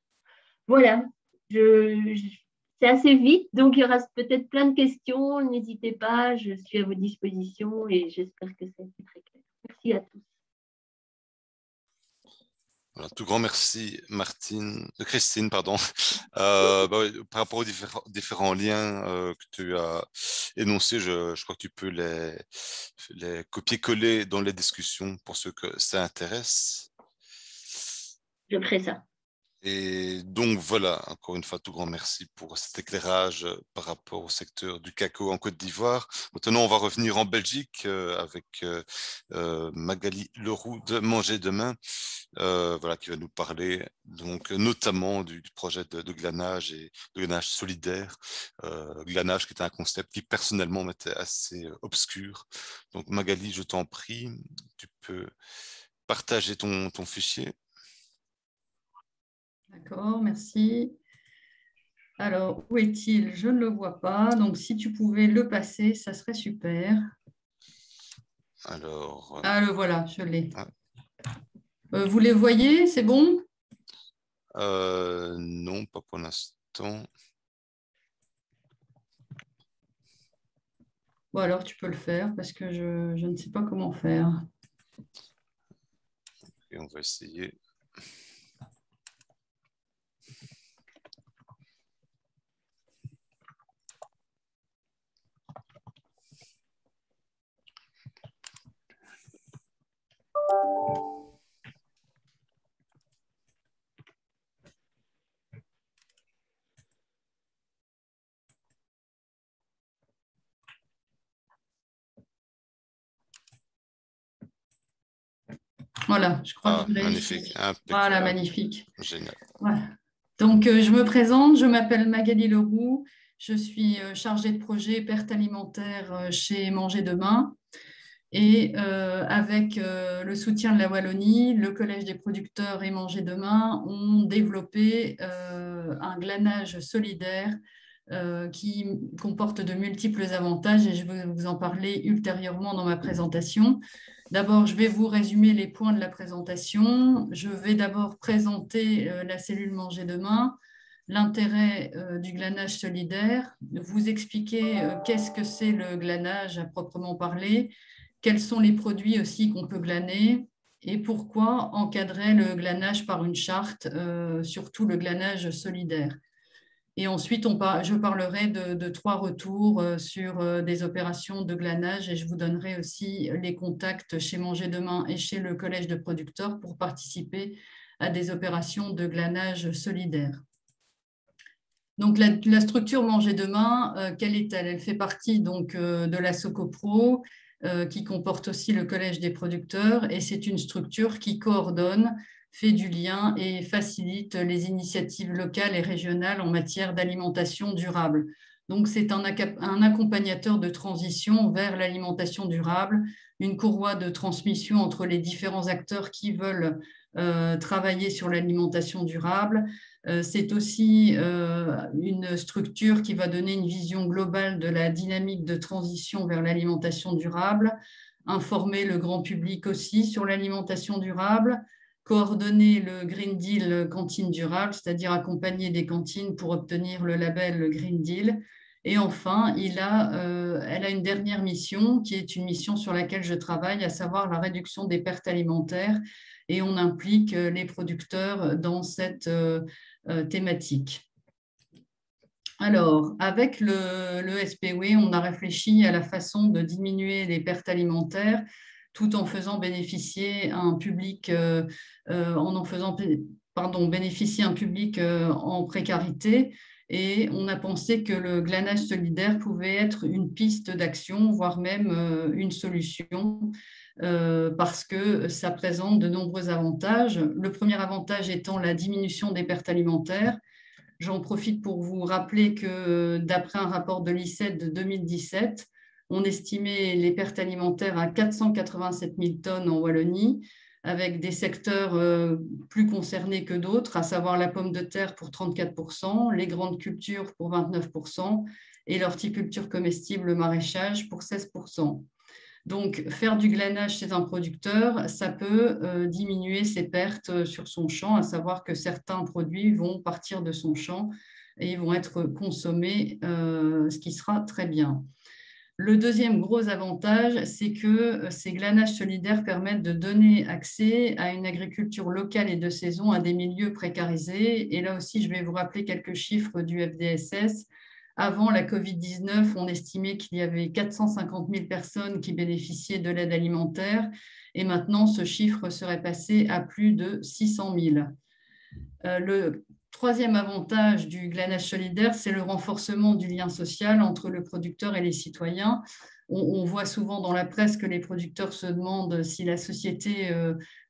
Voilà, c'est assez vite, donc il y aura peut-être plein de questions. N'hésitez pas, je suis à votre disposition et j'espère que ça a été très clair. Merci à tous. Voilà, tout grand merci, Christine, pardon. Par rapport aux différents liens que tu as énoncés, je crois que tu peux les copier-coller dans les discussions pour ceux que ça intéresse. Je ferai ça. Et donc voilà, encore une fois, tout grand merci pour cet éclairage par rapport au secteur du cacao en Côte d'Ivoire. Maintenant, on va revenir en Belgique avec Magali Leroux de Manger Demain, voilà, qui va nous parler donc notamment du projet de glanage et de glanage solidaire. Glanage qui était un concept qui personnellement m'était assez obscur. Donc Magali, je t'en prie, tu peux partager ton fichier. D'accord, merci. Alors, où est-il? Je ne le vois pas. Donc, si tu pouvais le passer, ça serait super. Alors, Ah, le voilà, je l'ai. ouais. Vous les voyez? C'est bon? Non, pas pour l'instant. Bon, alors tu peux le faire parce que je ne sais pas comment faire. Et on va essayer. Voilà, je crois que j'ai magnifique, réussi. impeccable. Voilà, magnifique. Génial. Voilà. Donc, je me présente, je m'appelle Magali Leroux, je suis chargée de projet perte alimentaire chez Manger Demain. Et avec le soutien de la Wallonie, le Collège des producteurs et Manger Demain ont développé un glanage solidaire qui comporte de multiples avantages et je vais vous en parler ultérieurement dans ma présentation. D'abord, je vais vous résumer les points de la présentation. Je vais d'abord présenter la cellule Manger Demain, l'intérêt du glanage solidaire, vous expliquer qu'est-ce que c'est le glanage à proprement parler, quels sont les produits aussi qu'on peut glaner et pourquoi encadrer le glanage par une charte, surtout le glanage solidaire. Et ensuite, je parlerai de 3 retours sur des opérations de glanage et je vous donnerai aussi les contacts chez Manger Demain et chez le Collège de producteurs pour participer à des opérations de glanage solidaire. Donc, la structure Manger Demain, quelle est-elle? Elle fait partie donc, de la Socopro, qui comporte aussi le Collège des producteurs, et c'est une structure qui coordonne, fait du lien et facilite les initiatives locales et régionales en matière d'alimentation durable. Donc, c'est un accompagnateur de transition vers l'alimentation durable, une courroie de transmission entre les différents acteurs qui veulent travailler sur l'alimentation durable. C'est aussi une structure qui va donner une vision globale de la dynamique de transition vers l'alimentation durable, informer le grand public aussi sur l'alimentation durable, coordonner le Green Deal cantine durable, c'est-à-dire accompagner des cantines pour obtenir le label Green Deal. Et enfin, elle a une dernière mission qui est une mission sur laquelle je travaille, à savoir la réduction des pertes alimentaires. Et on implique les producteurs dans cette thématique. Alors, avec le SPW, on a réfléchi à la façon de diminuer les pertes alimentaires tout en faisant bénéficier un public, bénéficier un public en précarité. Et on a pensé que le glanage solidaire pouvait être une piste d'action, voire même une solution, parce que ça présente de nombreux avantages. Le premier avantage étant la diminution des pertes alimentaires. J'en profite pour vous rappeler que d'après un rapport de l'ICED de 2017, on estimait les pertes alimentaires à 487 000 tonnes en Wallonie, avec des secteurs plus concernés que d'autres, à savoir la pomme de terre pour 34%, les grandes cultures pour 29% et l'horticulture comestible, le maraîchage pour 16%. Donc, faire du glanage chez un producteur, ça peut diminuer ses pertes sur son champ, à savoir que certains produits vont partir de son champ et ils vont être consommés, ce qui sera très bien. Le deuxième gros avantage, c'est que ces glanages solidaires permettent de donner accès à une agriculture locale et de saison à des milieux précarisés. Et là aussi, je vais vous rappeler quelques chiffres du FDSS. Avant la Covid-19, on estimait qu'il y avait 450 000 personnes qui bénéficiaient de l'aide alimentaire et maintenant, ce chiffre serait passé à plus de 600 000. Le troisième avantage du glanage solidaire, c'est le renforcement du lien social entre le producteur et les citoyens. On voit souvent dans la presse que les producteurs se demandent si la société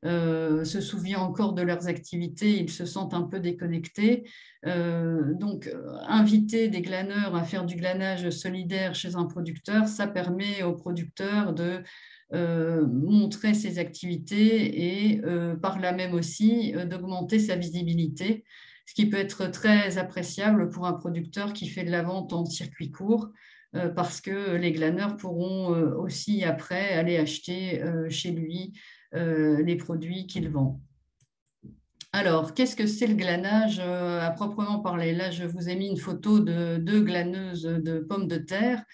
se souvient encore de leurs activités, ils se sentent un peu déconnectés. Donc, inviter des glaneurs à faire du glanage solidaire chez un producteur, ça permet aux producteurs de montrer ses activités et par là même aussi d'augmenter sa visibilité. ce qui peut être très appréciable pour un producteur qui fait de la vente en circuit court, parce que les glaneurs pourront aussi après aller acheter chez lui les produits qu'il vend. Alors, qu'est-ce que c'est le glanage à proprement parler? Là, je vous ai mis une photo de 2 glaneuses de pommes de terre.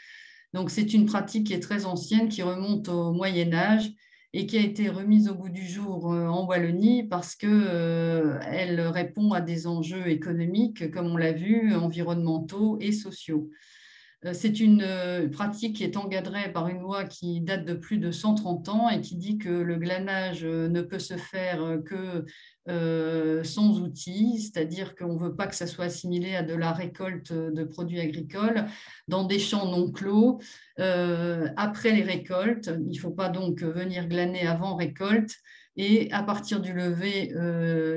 Donc, c'est une pratique qui est très ancienne, qui remonte au Moyen-Âge et qui a été remise au goût du jour en Wallonie parce qu'elle répond à des enjeux économiques, comme on l'a vu, environnementaux et sociaux. C'est une pratique qui est encadrée par une loi qui date de plus de 130 ans et qui dit que le glanage ne peut se faire que sans outils, c'est-à-dire qu'on ne veut pas que ça soit assimilé à de la récolte de produits agricoles dans des champs non clos. Après les récoltes, il ne faut pas donc venir glaner avant récolte, et à partir du lever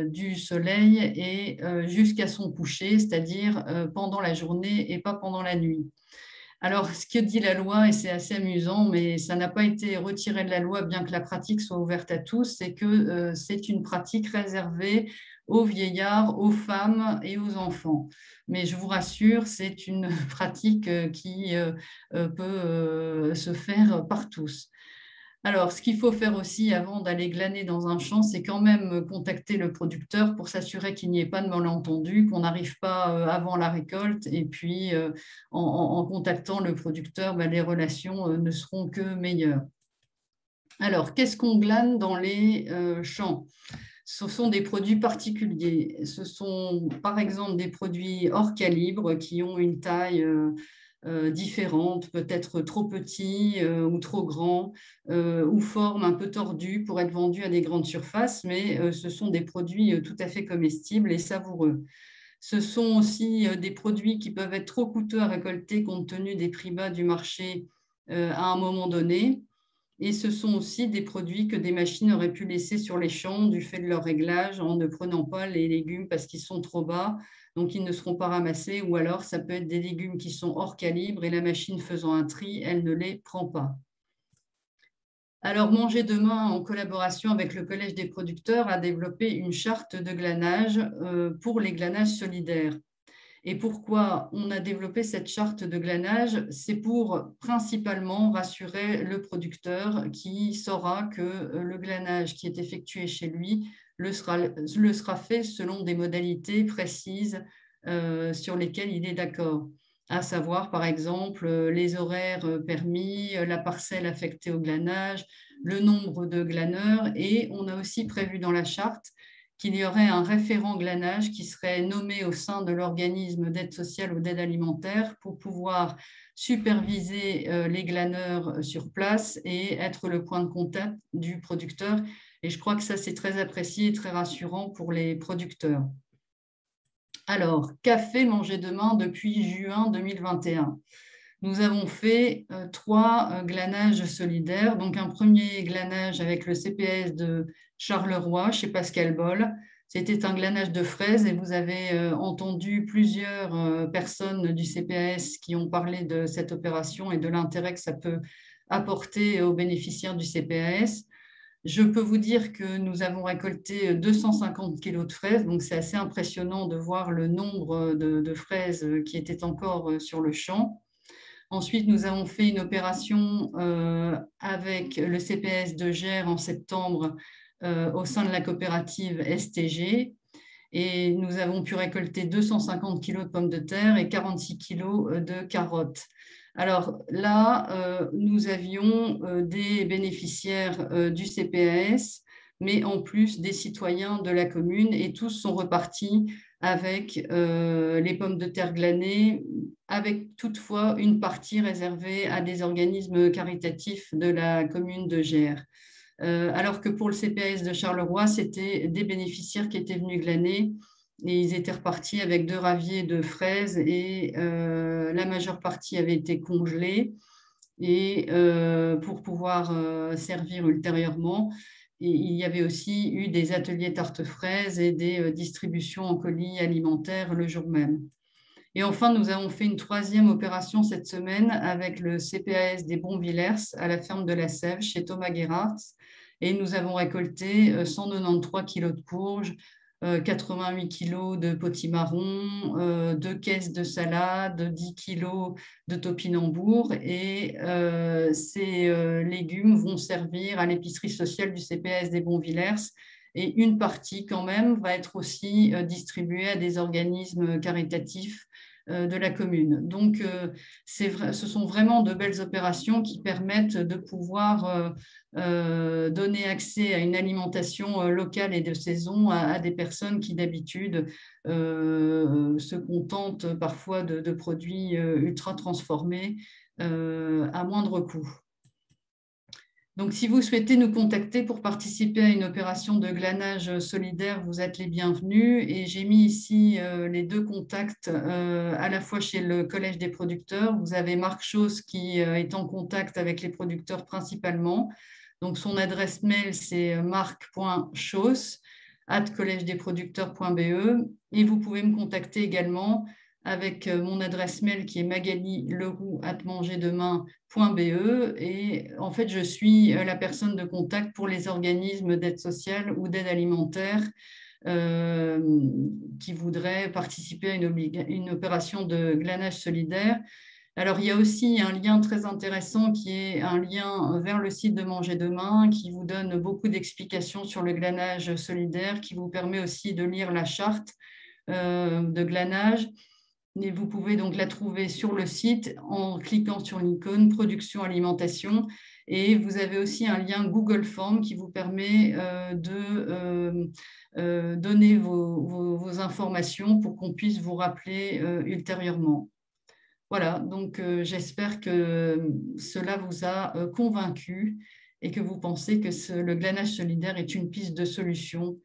du soleil et jusqu'à son coucher, c'est-à-dire pendant la journée et pas pendant la nuit. Alors, ce que dit la loi, et c'est assez amusant, mais ça n'a pas été retiré de la loi, bien que la pratique soit ouverte à tous, c'est que c'est une pratique réservée aux vieillards, aux femmes et aux enfants. Mais je vous rassure, c'est une pratique qui peut se faire par tous. Alors, ce qu'il faut faire aussi avant d'aller glaner dans un champ, c'est quand même contacter le producteur pour s'assurer qu'il n'y ait pas de malentendu, qu'on n'arrive pas avant la récolte. Et puis, en contactant le producteur, les relations ne seront que meilleures. Alors, qu'est-ce qu'on glane dans les champs? Ce sont des produits particuliers. Ce sont, par exemple, des produits hors calibre qui ont une taille différentes, peut-être trop petits ou trop grands, ou forme un peu tordue pour être vendus à des grandes surfaces, mais ce sont des produits tout à fait comestibles et savoureux. Ce sont aussi des produits qui peuvent être trop coûteux à récolter compte tenu des prix bas du marché à un moment donné. Et ce sont aussi des produits que des machines auraient pu laisser sur les champs du fait de leur réglage en ne prenant pas les légumes parce qu'ils sont trop bas, donc ils ne seront pas ramassés, ou alors ça peut être des légumes qui sont hors calibre et la machine faisant un tri, elle ne les prend pas. Alors, Manger Demain, en collaboration avec le Collège des producteurs, a développé une charte de glanage pour les glanages solidaires. Et pourquoi on a développé cette charte de glanage? C'est pour principalement rassurer le producteur qui saura que le glanage qui est effectué chez lui le sera fait selon des modalités précises sur lesquelles il est d'accord, à savoir par exemple les horaires permis, la parcelle affectée au glanage, le nombre de glaneurs, et on a aussi prévu dans la charte qu'il y aurait un référent glanage qui serait nommé au sein de l'organisme d'aide sociale ou d'aide alimentaire pour pouvoir superviser les glaneurs sur place et être le point de contact du producteur. Et je crois que ça, c'est très apprécié et très rassurant pour les producteurs. Alors, qu'a fait Manger Demain depuis juin 2021? Nous avons fait 3 glanages solidaires. Donc, un premier glanage avec le CPS de Charleroi, chez Pascal Boll. C'était un glanage de fraises et vous avez entendu plusieurs personnes du CPS qui ont parlé de cette opération et de l'intérêt que ça peut apporter aux bénéficiaires du CPS. Je peux vous dire que nous avons récolté 250 kg de fraises, donc c'est assez impressionnant de voir le nombre de fraises qui étaient encore sur le champ. Ensuite, nous avons fait une opération avec le CPS de Gers en septembre au sein de la coopérative STG, et nous avons pu récolter 250 kg de pommes de terre et 46 kg de carottes. Alors là, nous avions des bénéficiaires du CPAS, mais en plus des citoyens de la commune, et tous sont repartis avec les pommes de terre glanées, avec toutefois une partie réservée à des organismes caritatifs de la commune de Gers. Alors que pour le CPAS de Charleroi, c'était des bénéficiaires qui étaient venus glaner, et ils étaient repartis avec 2 raviers de fraises, et la majeure partie avait été congelée et, pour pouvoir servir ultérieurement. Et il y avait aussi eu des ateliers tarte fraises et des distributions en colis alimentaires le jour même. Et enfin, nous avons fait une 3e opération cette semaine avec le CPAS des Bons-Villers à la ferme de la Sève chez Thomas Gerhardt. Et nous avons récolté 193 kg de courges, 88 kg de potimarron, 2 caisses de salade, 10 kg de topinambour et ces légumes vont servir à l'épicerie sociale du CPAS des Bonvillers et une partie quand même va être aussi distribuée à des organismes caritatifs de la commune. Donc, ce sont vraiment de belles opérations qui permettent de pouvoir donner accès à une alimentation locale et de saison à des personnes qui d'habitude se contentent parfois de produits ultra transformés à moindre coût. Donc, si vous souhaitez nous contacter pour participer à une opération de glanage solidaire, vous êtes les bienvenus. Et j'ai mis ici les 2 contacts à la fois chez le Collège des producteurs. Vous avez Marc Chausse qui est en contact avec les producteurs principalement. Donc, son adresse mail, c'est marc.chausse@collegedesproducteurs.be. Et vous pouvez me contacter également avec mon adresse mail qui est magali.leroux@mangerdemain.be. Et en fait, je suis la personne de contact pour les organismes d'aide sociale ou d'aide alimentaire qui voudraient participer à une opération de glanage solidaire. Alors, il y a aussi un lien très intéressant qui est un lien vers le site de Manger Demain qui vous donne beaucoup d'explications sur le glanage solidaire, qui vous permet aussi de lire la charte de glanage. Et vous pouvez donc la trouver sur le site en cliquant sur l'icône production alimentation. Et vous avez aussi un lien Google Form qui vous permet de donner vos informations pour qu'on puisse vous rappeler ultérieurement. Voilà, donc j'espère que cela vous a convaincu et que vous pensez que le glanage solidaire est une piste de solution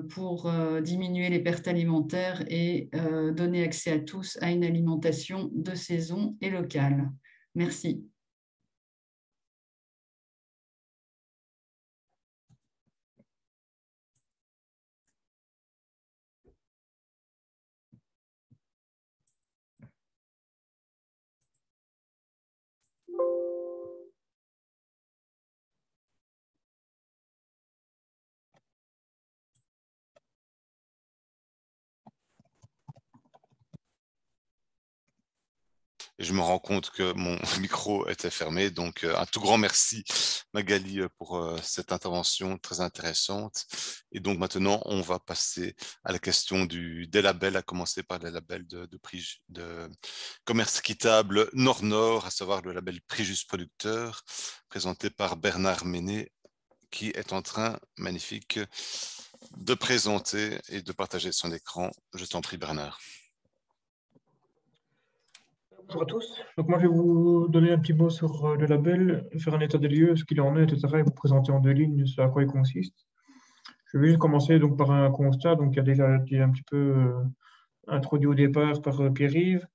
pour diminuer les pertes alimentaires et donner accès à tous à une alimentation de saison et locale. Merci. Et je me rends compte que mon micro était fermé. Donc, un tout grand merci, Magali, pour cette intervention très intéressante. Et donc, maintenant, on va passer à la question des labels, à commencer par les labels de commerce équitable Nord-Nord, à savoir le label Prix Juste Producteur, présenté par Bernard Ménet, qui est en train, magnifique, de présenter et de partager son écran. Je t'en prie, Bernard. Bonjour à tous. Donc moi, je vais vous donner un petit mot sur le label, faire un état des lieux, ce qu'il en est, etc. et vous présenter en 2 lignes ce à quoi il consiste. Je vais juste commencer donc, par un constat qui a déjà été un petit peu introduit au départ par Pierre-Yves.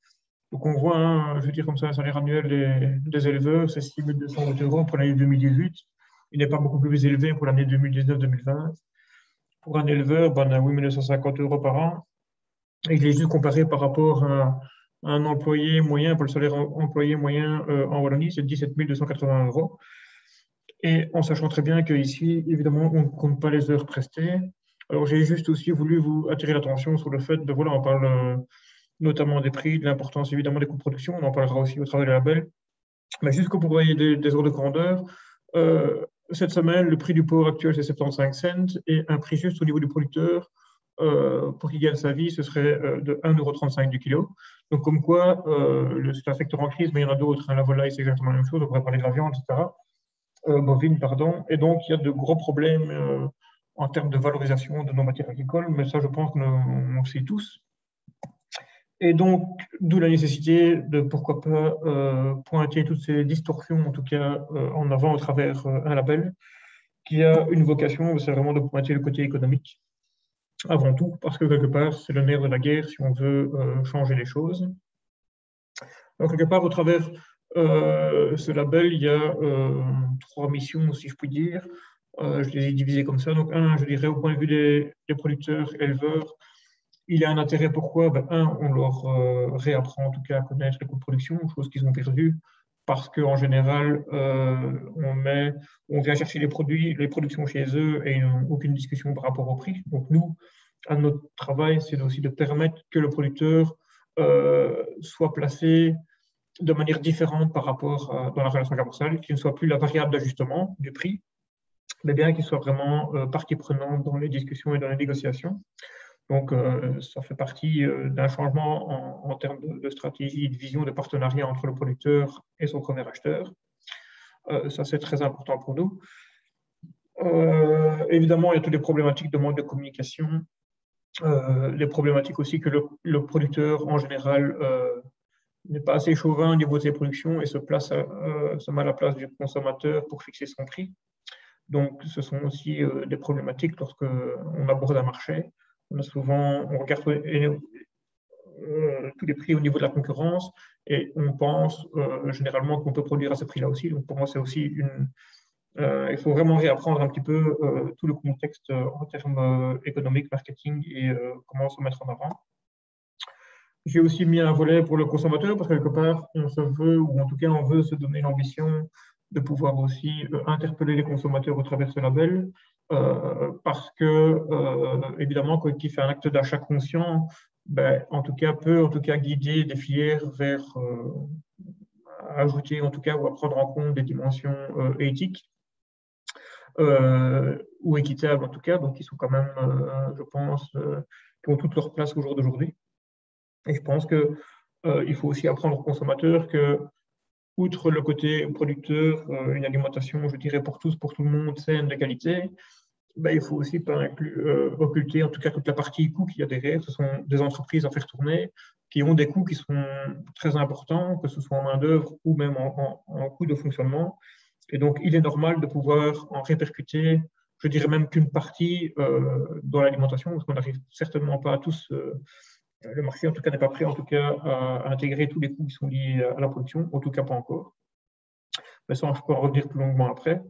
Donc on voit, je veux dire comme ça, un salaire annuel des éleveurs, c'est 6 200 € pour l'année 2018. Il n'est pas beaucoup plus élevé pour l'année 2019-2020. Pour un éleveur, on a 8 950 € par an. Et il est juste comparé par rapport à un employé moyen, pour le salaire employé moyen en Wallonie, c'est 17 280 €. Et en sachant très bien qu'ici, évidemment, on ne compte pas les heures prestées. Alors, j'ai juste aussi voulu vous attirer l'attention sur le fait de, voilà, on parle notamment des prix, de l'importance évidemment des coûts de production, on en parlera aussi au travers des labels. Mais juste que vous voyez des ordres de grandeur, cette semaine, le prix du porc actuel, c'est 75 cents, et un prix juste au niveau du producteur, pour qu'il gagne sa vie, ce serait de 1,35 € du kilo. Donc, comme quoi, c'est un secteur en crise, mais il y en a d'autres. La volaille, c'est exactement la même chose. On pourrait parler de la viande, etc. Bovine, pardon. Et donc, il y a de gros problèmes en termes de valorisation de nos matières agricoles, mais ça, je pense qu'on le sait tous. Et donc, d'où la nécessité de, pourquoi pas, pointer toutes ces distorsions, en tout cas, en avant au travers un label qui a une vocation, c'est vraiment de pointer le côté économique. Avant tout, parce que quelque part, c'est le nerf de la guerre si on veut changer les choses. Donc, quelque part, au travers ce label, il y a 3 missions, si je puis dire. Je les ai divisées comme ça. Donc, un, je dirais, au point de vue des producteurs, éleveurs, il y a un intérêt. Pourquoi? On leur réapprend en tout cas à connaître les coûts de production, chose qu'ils ont perdu parce qu'en général, on vient chercher les productions chez eux et ils n'ont aucune discussion par rapport au prix. Donc nous, à notre travail, c'est aussi de permettre que le producteur soit placé de manière différente par rapport dans la relation commerciale, qu'il ne soit plus la variable d'ajustement du prix, mais bien qu'il soit vraiment partie prenante dans les discussions et dans les négociations. Donc, ça fait partie d'un changement en termes de stratégie, de vision, de partenariat entre le producteur et son premier acheteur. Ça, c'est très important pour nous. Évidemment, il y a toutes les problématiques de manque de communication, les problématiques aussi que le producteur, en général, n'est pas assez chauvin au niveau de ses productions et se met à la place du consommateur pour fixer son prix. Donc, ce sont aussi des problématiques lorsqu'on aborde un marché. On regarde tous les prix au niveau de la concurrence et on pense généralement qu'on peut produire à ce prix-là aussi. Donc, pour moi, c'est aussi il faut vraiment réapprendre un petit peu tout le contexte en termes économiques, marketing et comment se mettre en avant. J'ai aussi mis un volet pour le consommateur parce que quelque part, on se veut, ou en tout cas, on veut se donner l'ambition de pouvoir aussi interpeller les consommateurs au travers de ce label parce que, évidemment, qui fait un acte d'achat conscient, ben, peut guider des filières vers ajouter, en tout cas, ou à prendre en compte des dimensions éthiques ou équitables, en tout cas, donc qui sont quand même, je pense, qui ont toute leur place au jour d'aujourd'hui. Et je pense qu'il faut aussi apprendre aux consommateurs que, outre le côté producteur, une alimentation, je dirais, pour tous, pour tout le monde, saine, de qualité, ben, il ne faut aussi pas occulter, en tout cas, toute la partie coûts qu'il y a derrière. Ce sont des entreprises à faire tourner qui ont des coûts qui sont très importants, que ce soit en main-d'œuvre ou même en coûts de fonctionnement. Et donc, il est normal de pouvoir en répercuter, je dirais même qu'une partie dans l'alimentation, parce qu'on n'arrive certainement pas à tous. Le marché, en tout cas, n'est pas prêt, en tout cas, à intégrer tous les coûts qui sont liés à la production, en tout cas pas encore. Mais ça, je peux en revenir plus longuement après.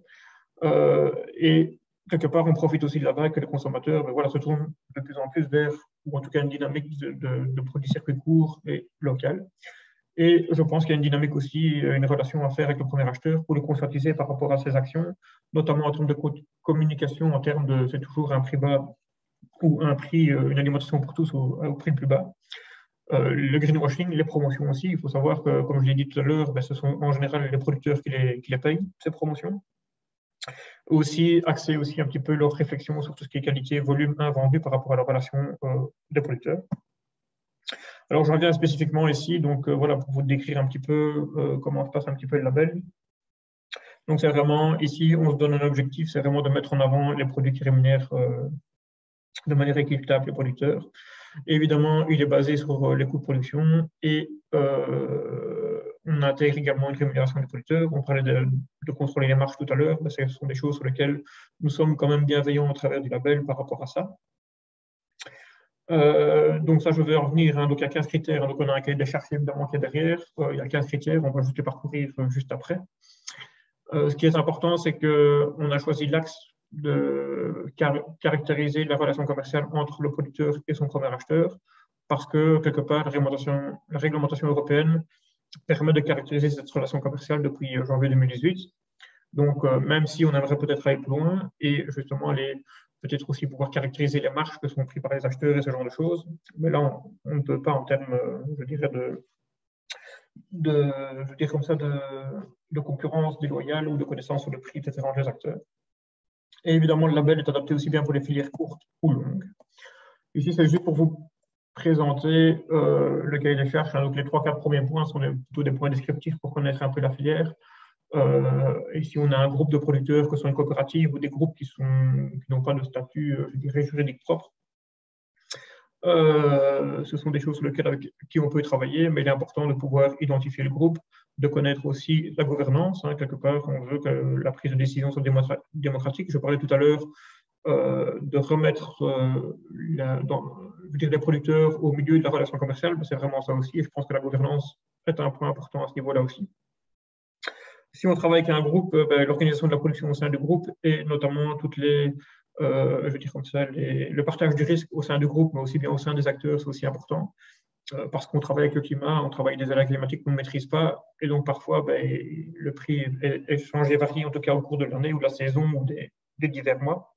Et quelque part, on profite aussi de la vague que les consommateurs se tournent de plus en plus vers, ou en tout cas, une dynamique de produits circuits courts et local. Et je pense qu'il y a une dynamique aussi, une relation à faire avec le premier acheteur pour le conscientiser par rapport à ses actions, notamment en termes de communication, en termes de c'est toujours un prix bas ou un prix, une alimentation pour tous au prix le plus bas. Le greenwashing, les promotions aussi, il faut savoir que, comme je l'ai dit tout à l'heure, ce sont en général les producteurs qui les payent, ces promotions. Aussi, axer aussi un petit peu leur réflexion sur tout ce qui est qualité, volume invendu par rapport à la relation des producteurs. Alors, je reviens spécifiquement ici, donc voilà, pour vous décrire un petit peu comment se passe un petit peu le label. Donc, c'est vraiment, ici, on se donne un objectif, c'est vraiment de mettre en avant les produits qui rémunèrent de manière équitable les producteurs. Et évidemment, il est basé sur les coûts de production et on intègre également une rémunération des producteurs. On parlait de contrôler les marges tout à l'heure, mais ce sont des choses sur lesquelles nous sommes quand même bienveillants au travers du label par rapport à ça. Donc ça, je vais en revenir. Donc il y a 15 critères. Donc on a un cahier des charges évidemment qui est derrière. Il y a 15 critères, on va juste les parcourir juste après. Ce qui est important, c'est qu'on a choisi l'axe de caractériser la relation commerciale entre le producteur et son premier acheteur, parce que, quelque part, la réglementation européenne permet de caractériser cette relation commerciale depuis janvier 2018. Donc, même si on aimerait peut-être aller plus loin et justement peut-être aussi pouvoir caractériser les marges que sont prises par les acheteurs et ce genre de choses, mais là, on ne peut pas en termes, je dirais, de concurrence déloyale ou de connaissance sur le prix, etc. des acteurs. Et évidemment, le label est adapté aussi bien pour les filières courtes ou longues. Ici, c'est juste pour vous présenter le cahier des charges. Donc, les 3-4 premiers points sont plutôt des points descriptifs pour connaître un peu la filière. Ici, on a un groupe de producteurs, que ce soit une coopérative ou des groupes qui n'ont pas de statut, je dirais, juridique propre. Ce sont des choses sur lesquelles avec qui on peut travailler, mais il est important de pouvoir identifier le groupe, de connaître aussi la gouvernance. Quelque part, on veut que la prise de décision soit démocratique. Je parlais tout à l'heure de remettre les producteurs au milieu de la relation commerciale, mais c'est vraiment ça aussi, et je pense que la gouvernance est un point important à ce niveau-là aussi. Si on travaille avec un groupe, l'organisation de la production au sein du groupe et notamment toutes les je veux dire comme ça, le partage du risque au sein du groupe, mais aussi bien au sein des acteurs, c'est aussi important. parce qu'on travaille avec le climat, on travaille avec des aléas climatiques qu'on ne maîtrise pas, et donc parfois le prix est changé, varie en tout cas au cours de l'année ou de la saison ou des divers mois.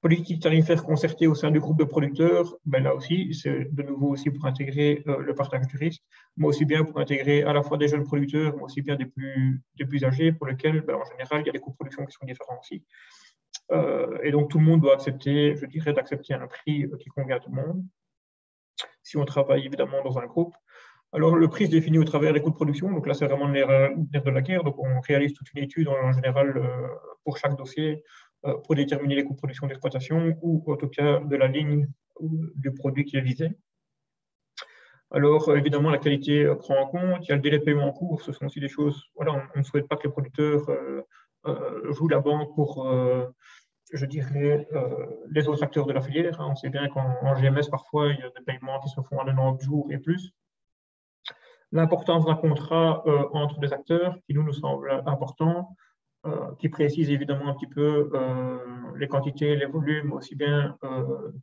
Politique tarifaire concertée au sein du groupe de producteurs, là aussi, c'est de nouveau aussi pour intégrer le partage du risque, mais aussi bien pour intégrer à la fois des jeunes producteurs, mais aussi bien des plus âgés, pour lesquels, en général, il y a des coûts de production qui sont différents aussi. Et donc, tout le monde doit accepter, je dirais, d'accepter un prix qui convient à tout le monde, si on travaille évidemment dans un groupe. Alors, le prix se définit au travers des coûts de production. Donc là, c'est vraiment le nerf de la guerre. Donc, on réalise toute une étude en général pour chaque dossier pour déterminer les coûts de production d'exploitation ou en tout cas de la ligne du produit qui est visé. Alors, évidemment, la qualité prend en compte. Il y a le délai de paiement en cours. Ce sont aussi des choses. Voilà, on ne souhaite pas que les producteurs jouent la banque pour, je dirais, les autres acteurs de la filière. On sait bien qu'en GMS, parfois, il y a des paiements qui se font à 90 jours et plus. L'importance d'un contrat entre des acteurs qui nous semble important, qui précise évidemment un petit peu les quantités, les volumes, aussi bien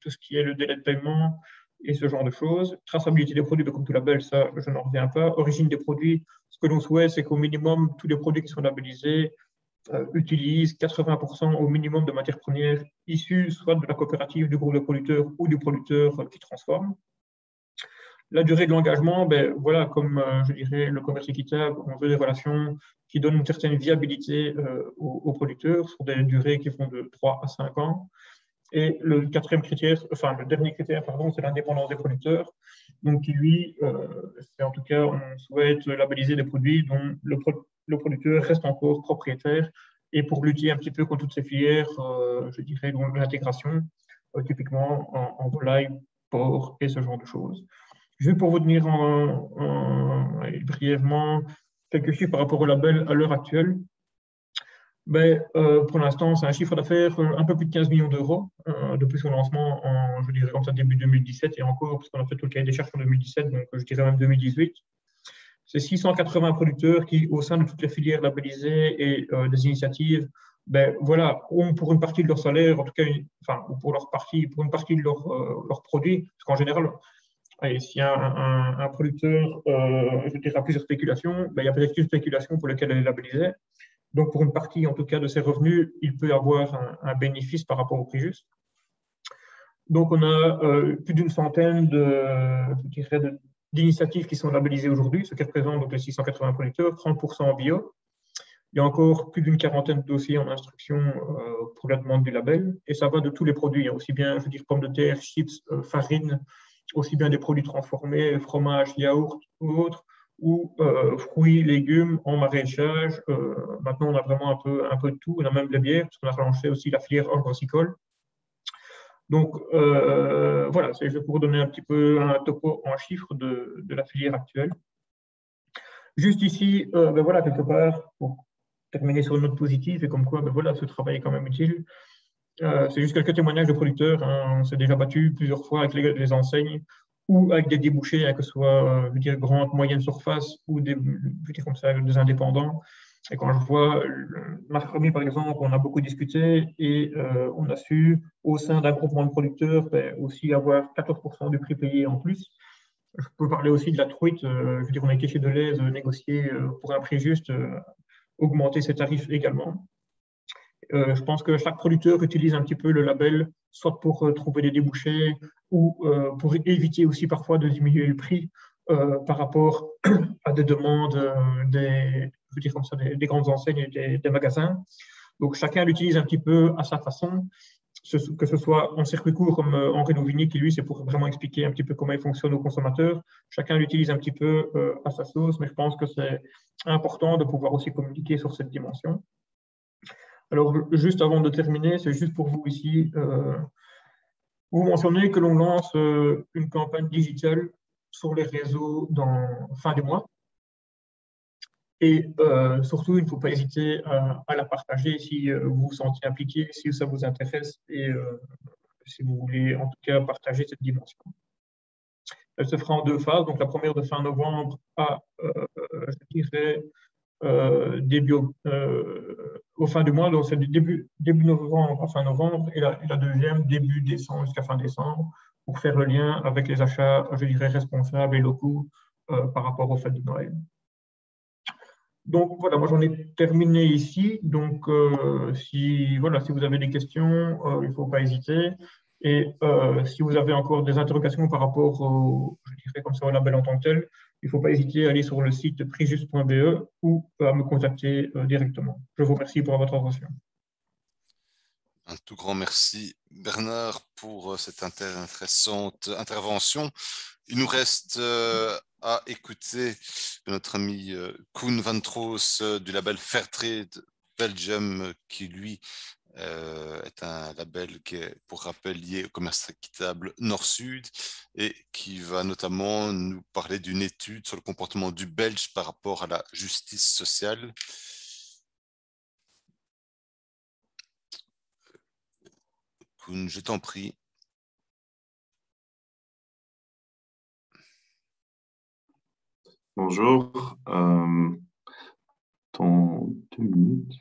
tout ce qui est le délai de paiement et ce genre de choses. Traçabilité des produits, comme tout label, ça, je n'en reviens pas. Origine des produits, ce que l'on souhaite, c'est qu'au minimum, tous les produits qui sont labellisés utilisent 80% au minimum de matières premières issues soit de la coopérative, du groupe de producteurs ou du producteur qui transforme. La durée de l'engagement, voilà, comme je dirais, le commerce équitable, on veut des relations qui donnent une certaine viabilité aux producteurs sur des durées qui vont de 3 à 5 ans. Et le dernier critère, c'est l'indépendance des producteurs. Donc, lui, c'est en tout cas, on souhaite labelliser des produits dont le producteur reste encore propriétaire. Et pour lutter un petit peu contre toutes ces filières, je dirais, dont l'intégration, typiquement en volaille, porc et ce genre de choses. Juste pour vous donner brièvement quelques chiffres par rapport au label à l'heure actuelle. Pour l'instant, c'est un chiffre d'affaires un peu plus de 15 millions d'euros depuis son lancement en, je dirais, comme ça, début 2017 et encore, puisqu'on a fait tout le cahier des charges en 2017, donc je dirais même 2018. C'est 680 producteurs qui, au sein de toutes les filières labellisées et des initiatives, voilà, ont pour une partie de leur salaire, en tout cas, pour une partie de leurs produits, parce qu'en général, s'il y a un producteur, je dirais, a plusieurs spéculations, il y a peut-être une spéculation pour laquelle elle est labellisée. Donc, pour une partie, en tout cas, de ses revenus, il peut avoir un bénéfice par rapport au prix juste. Donc, on a plus d'une centaine d'initiatives qui sont labellisées aujourd'hui, ce qui représente donc les 680 producteurs, 30% en bio. Il y a encore plus d'une quarantaine de dossiers en instruction pour la demande du label. Et ça va de tous les produits, aussi bien, je veux dire, pommes de terre, chips, farine, aussi bien des produits transformés, fromage, yaourt ou autres, ou fruits, légumes en maraîchage. Maintenant, on a vraiment un peu de tout. On a même de la bière, parce qu'on a lancé aussi la filière agricole. Donc, voilà, c'est juste pour vous donner un petit peu un topo en chiffres de la filière actuelle. Juste ici, voilà, quelque part, pour terminer sur une note positive, et comme quoi, voilà, ce travail est quand même utile. C'est juste quelques témoignages de producteurs. On s'est déjà battu plusieurs fois avec les enseignes ou avec des débouchés, que ce soit je veux dire, grande, moyenne surface ou des indépendants. Et quand je vois Marc-Remy, par exemple, on a beaucoup discuté et on a su, au sein d'un groupement de producteurs, aussi avoir 14% du prix payé en plus. Je peux parler aussi de la truite. Je veux dire, on a été chez Deleuze négocier pour un prix juste, augmenter ses tarifs également. Je pense que chaque producteur utilise un petit peu le label, soit pour trouver des débouchés ou pour éviter aussi parfois de diminuer le prix par rapport à des demandes des grandes enseignes et des magasins. Donc chacun l'utilise un petit peu à sa façon, que ce soit en circuit court comme Henri Louvigny, qui lui, c'est pour vraiment expliquer un petit peu comment il fonctionne aux consommateurs. Chacun l'utilise un petit peu à sa sauce, mais je pense que c'est important de pouvoir aussi communiquer sur cette dimension. Alors, juste avant de terminer, c'est juste pour vous ici, vous mentionnez que l'on lance une campagne digitale sur les réseaux dans fin du mois. Et surtout, il ne faut pas hésiter à la partager si vous vous sentez impliqué, si ça vous intéresse et si vous voulez en tout cas partager cette dimension. Elle se fera en 2 phases. Donc, la première de fin novembre à, je dirais, au fin du mois, donc c'est du début novembre à fin novembre, et la deuxième début décembre jusqu'à fin décembre, pour faire le lien avec les achats, je dirais, responsables et locaux par rapport aux fêtes de Noël. Donc voilà, moi j'en ai terminé ici. Donc si vous avez des questions, il ne faut pas hésiter. Et si vous avez encore des interrogations par rapport au label en tant que tel, il ne faut pas hésiter à aller sur le site prixjuste.be ou à me contacter directement. Je vous remercie pour votre attention. Un tout grand merci, Bernard, pour cette intéressante intervention. Il nous reste à écouter notre ami Koen van Troos du label Fairtrade Belgium, qui lui est un label qui est, pour rappel, lié au commerce équitable Nord-Sud et qui va notamment nous parler d'une étude sur le comportement du Belge par rapport à la justice sociale. Koen, je t'en prie. Bonjour. Dans 2 minutes.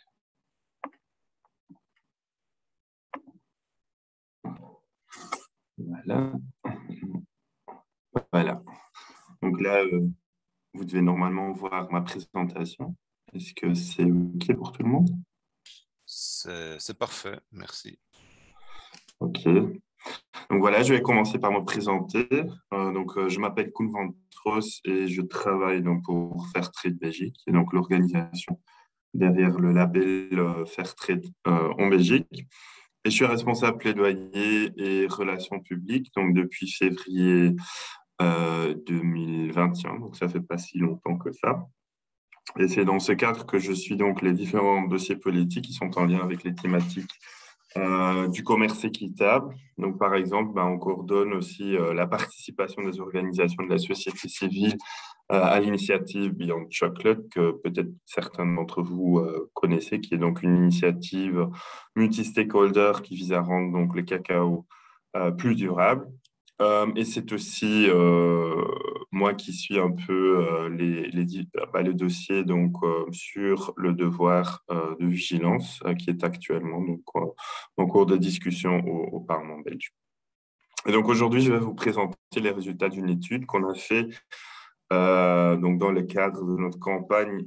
Voilà. Voilà. Donc là, vous devez normalement voir ma présentation. Est-ce que c'est OK pour tout le monde? C'est parfait, merci. OK. Donc voilà, je vais commencer par me présenter. Je m'appelle Koen van Troos et je travaille donc pour Fairtrade Belgique, qui est donc l'organisation derrière le label Fairtrade en Belgique. Et je suis responsable plaidoyer et relations publiques donc depuis février 2021, donc ça fait pas si longtemps que ça. Et c'est dans ce cadre que je suis donc les différents dossiers politiques qui sont en lien avec les thématiques du commerce équitable. Donc, par exemple, on coordonne aussi la participation des organisations de la société civile à l'initiative Beyond Chocolate, que peut-être certains d'entre vous connaissez, qui est donc une initiative multi-stakeholder qui vise à rendre donc le cacao plus durable. Et c'est aussi moi qui suis un peu le dossier donc, sur le devoir de vigilance qui est actuellement donc, en cours de discussion au Parlement belge. Et donc aujourd'hui, je vais vous présenter les résultats d'une étude qu'on a fait donc dans le cadre de notre campagne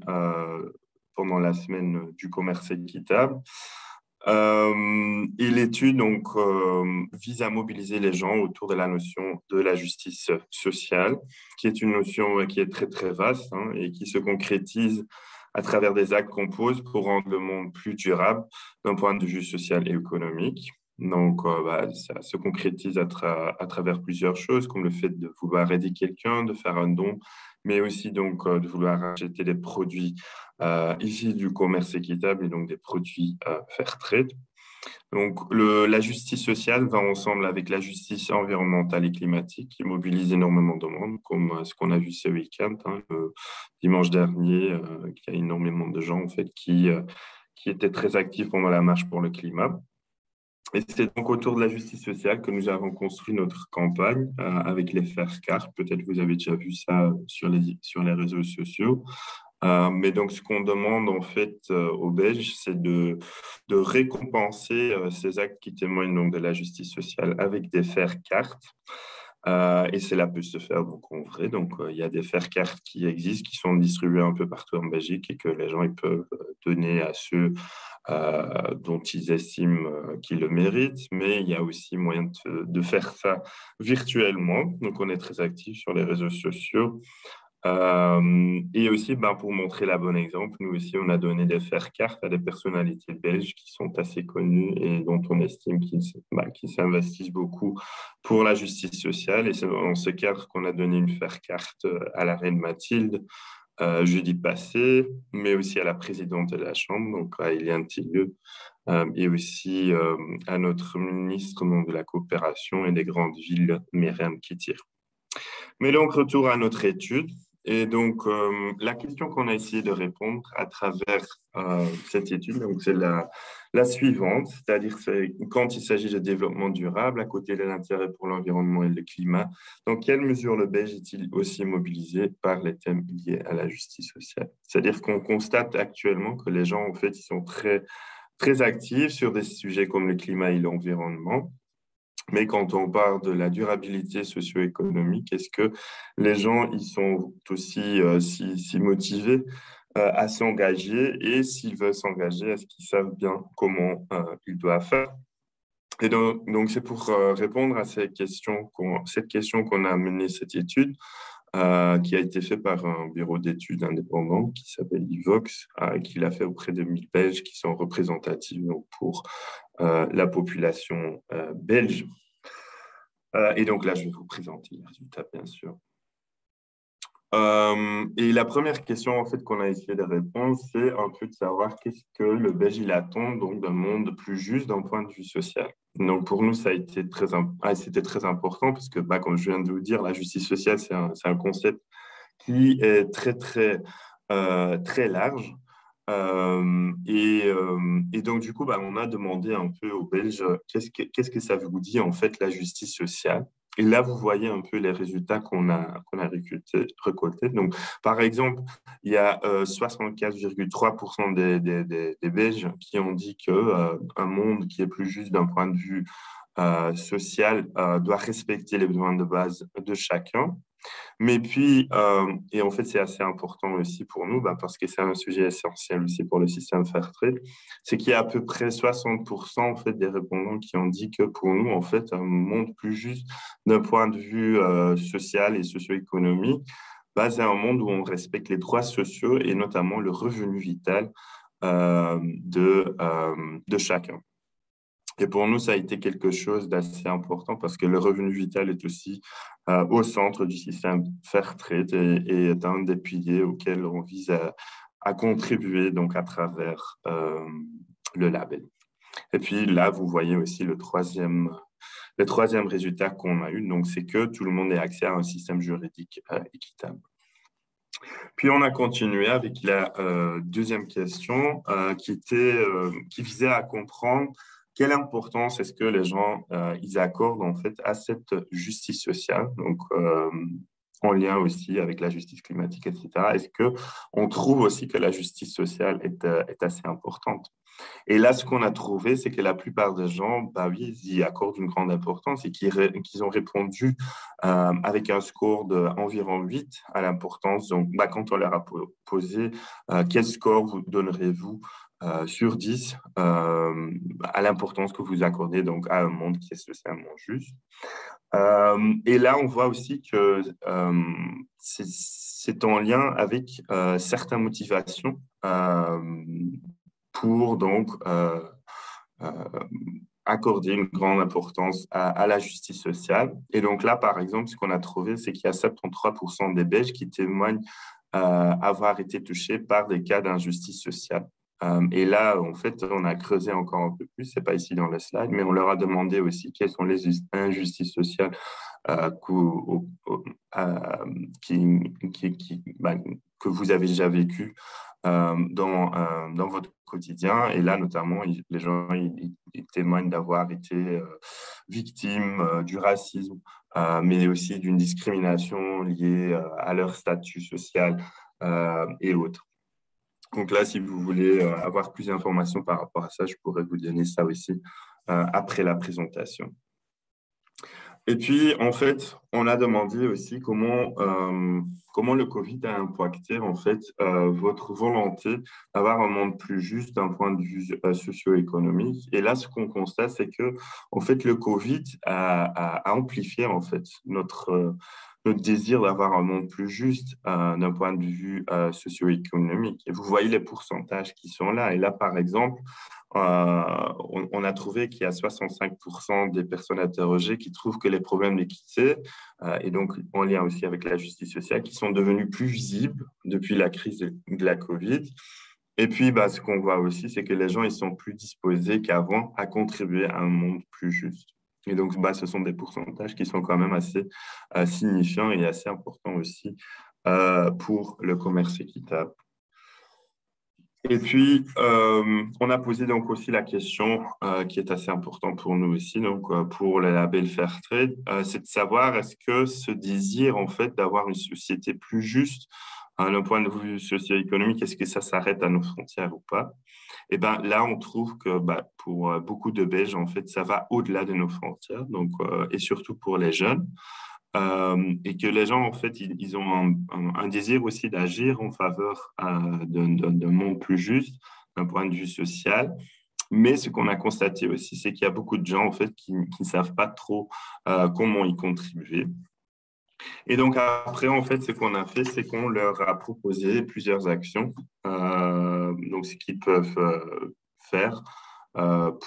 pendant la semaine du commerce équitable. Et l'étude donc vise à mobiliser les gens autour de la notion de la justice sociale, qui est une notion qui est très très vaste et qui se concrétise à travers des actes qu'on pose pour rendre le monde plus durable d'un point de vue social et économique. Donc, ça se concrétise à travers plusieurs choses, comme le fait de vouloir aider quelqu'un, de faire un don, mais aussi donc de vouloir acheter des produits issus du commerce équitable et donc des produits Fairtrade. Donc, la justice sociale va ensemble avec la justice environnementale et climatique qui mobilise énormément de monde, comme ce qu'on a vu ce week-end, le dimanche dernier, qu'il y a énormément de gens en fait, qui étaient très actifs pendant la marche pour le climat. Et c'est donc autour de la justice sociale que nous avons construit notre campagne avec les Faire Carte. Peut-être vous avez déjà vu ça sur les réseaux sociaux. Mais donc, ce qu'on demande en fait aux Belges, c'est de récompenser ces actes qui témoignent donc de la justice sociale avec des Faire Carte. Et cela peut se faire donc en vrai. Donc, il y a des Faire Carte qui existent, qui sont distribués un peu partout en Belgique et que les gens ils peuvent donner à ceux dont ils estiment qu'ils le méritent. Mais il y a aussi moyen de faire ça virtuellement. Donc, on est très actifs sur les réseaux sociaux. Et aussi, pour montrer la bonne exemple, nous aussi, on a donné des Faire Carte à des personnalités belges qui sont assez connues et dont on estime qu'ils s'investissent beaucoup pour la justice sociale. Et c'est dans ce cadre qu'on a donné une Faire Carte à la reine Mathilde jeudi passé, mais aussi à la présidente de la Chambre, donc à Éliane Thielleux, et aussi à notre ministre de la Coopération et des Grandes Villes, Myriam Kittir. Mais donc, retour à notre étude. Et donc, la question qu'on a essayé de répondre à travers cette étude, donc c'est la suivante, c'est-à-dire quand il s'agit de développement durable, à côté de l'intérêt pour l'environnement et le climat, dans quelle mesure le Belge est-il aussi mobilisé par les thèmes liés à la justice sociale? C'est-à-dire qu'on constate actuellement que les gens, en fait, ils sont très, très actifs sur des sujets comme le climat et l'environnement, Mais quand on parle de la durabilité socio-économique, est-ce que les gens ils sont aussi si motivés à s'engager, et s'ils veulent s'engager, est-ce qu'ils savent bien comment ils doivent faire? Et donc c'est pour répondre à cette question qu'on a mené cette étude, qui a été faite par un bureau d'études indépendant qui s'appelle Ivox, qui l'a fait auprès de 1000 Belges qui sont représentatifs donc, pour la population belge. Et donc là, je vais vous présenter les résultats, bien sûr. Et la première question en fait qu'on a essayé de répondre, c'est un peu de savoir qu'est-ce que le Belge il attend donc d'un monde plus juste d'un point de vue social. Donc pour nous, ça a été c'était très important parce que, comme je viens de vous dire, la justice sociale, c'est un concept qui est très large. Et donc du coup, on a demandé un peu aux Belges qu'est-ce que ça vous dit en fait la justice sociale. Et là, vous voyez un peu les résultats qu'on a récoltés. Donc, par exemple, il y a 74,3% des Belges qui ont dit qu'un monde qui est plus juste d'un point de vue social doit respecter les besoins de base de chacun. Mais puis, et en fait, c'est assez important aussi pour nous, parce que c'est un sujet essentiel aussi pour le système Fairtrade, c'est qu'il y a à peu près 60% en fait, des répondants qui ont dit que pour nous, en fait, un monde plus juste d'un point de vue social et socio-économique, c'est un monde où on respecte les droits sociaux et notamment le revenu vital de chacun. Et pour nous, ça a été quelque chose d'assez important parce que le revenu vital est aussi au centre du système Fairtrade et est un des piliers auxquels on vise à contribuer donc à travers le label. Et puis là, vous voyez aussi le troisième résultat qu'on a eu, donc c'est que tout le monde ait accès à un système juridique équitable. Puis on a continué avec la deuxième question qui visait à comprendre quelle importance est-ce que les gens ils accordent en fait à cette justice sociale, donc en lien aussi avec la justice climatique, etc. Est-ce qu'on trouve aussi que la justice sociale est assez importante? Et là, ce qu'on a trouvé, c'est que la plupart des gens, oui, ils y accordent une grande importance et qu'ils ont répondu avec un score d'environ 8 à l'importance. Donc, quand on leur a posé quel score vous donnerez-vous sur 10 à l'importance que vous accordez donc, à un monde qui est socialement juste. Et là, on voit aussi que c'est en lien avec certaines motivations pour donc accorder une grande importance à la justice sociale. Et donc là, par exemple, ce qu'on a trouvé, c'est qu'il y a 73% des Belges qui témoignent avoir été touchés par des cas d'injustice sociale. Et là, en fait, on a creusé encore un peu plus, ce n'est pas ici dans le slide, mais on leur a demandé aussi quelles sont les injustices sociales que vous avez déjà vécues dans votre quotidien. Et là, notamment, les gens ils témoignent d'avoir été victimes du racisme, mais aussi d'une discrimination liée à leur statut social et autres. Donc là, si vous voulez avoir plus d'informations par rapport à ça, je pourrais vous donner ça aussi après la présentation. Et puis, en fait, on a demandé aussi comment le Covid a impacté en fait, votre volonté d'avoir un monde plus juste d'un point de vue socio-économique. Et là, ce qu'on constate, c'est que en fait, le Covid a amplifié en fait, notre désir d'avoir un monde plus juste d'un point de vue socio-économique. Et vous voyez les pourcentages qui sont là. Et là, par exemple, on a trouvé qu'il y a 65% des personnes interrogées qui trouvent que les problèmes d'équité, et donc en lien aussi avec la justice sociale, qui sont devenus plus visibles depuis la crise de la Covid. Et puis, ce qu'on voit aussi, c'est que les gens ils sont plus disposés qu'avant à contribuer à un monde plus juste. Et donc, ce sont des pourcentages qui sont quand même assez signifiants et assez importants aussi pour le commerce équitable. Et puis, on a posé donc aussi la question qui est assez importante pour nous aussi, donc pour le label Fairtrade, c'est de savoir est-ce que ce désir en fait d'avoir une société plus juste d'un point de vue socio-économique, est-ce que ça s'arrête à nos frontières ou pas? Et ben là, on trouve que pour beaucoup de Belges, en fait, ça va au-delà de nos frontières, donc, et surtout pour les jeunes. Et que les gens, en fait, ils ont un désir aussi d'agir en faveur d'un monde plus juste, d'un point de vue social. Mais ce qu'on a constaté aussi, c'est qu'il y a beaucoup de gens, en fait, qui ne savent pas trop comment y contribuer. Et donc, après, en fait, ce qu'on a fait, c'est qu'on leur a proposé plusieurs actions, donc ce qu'ils peuvent faire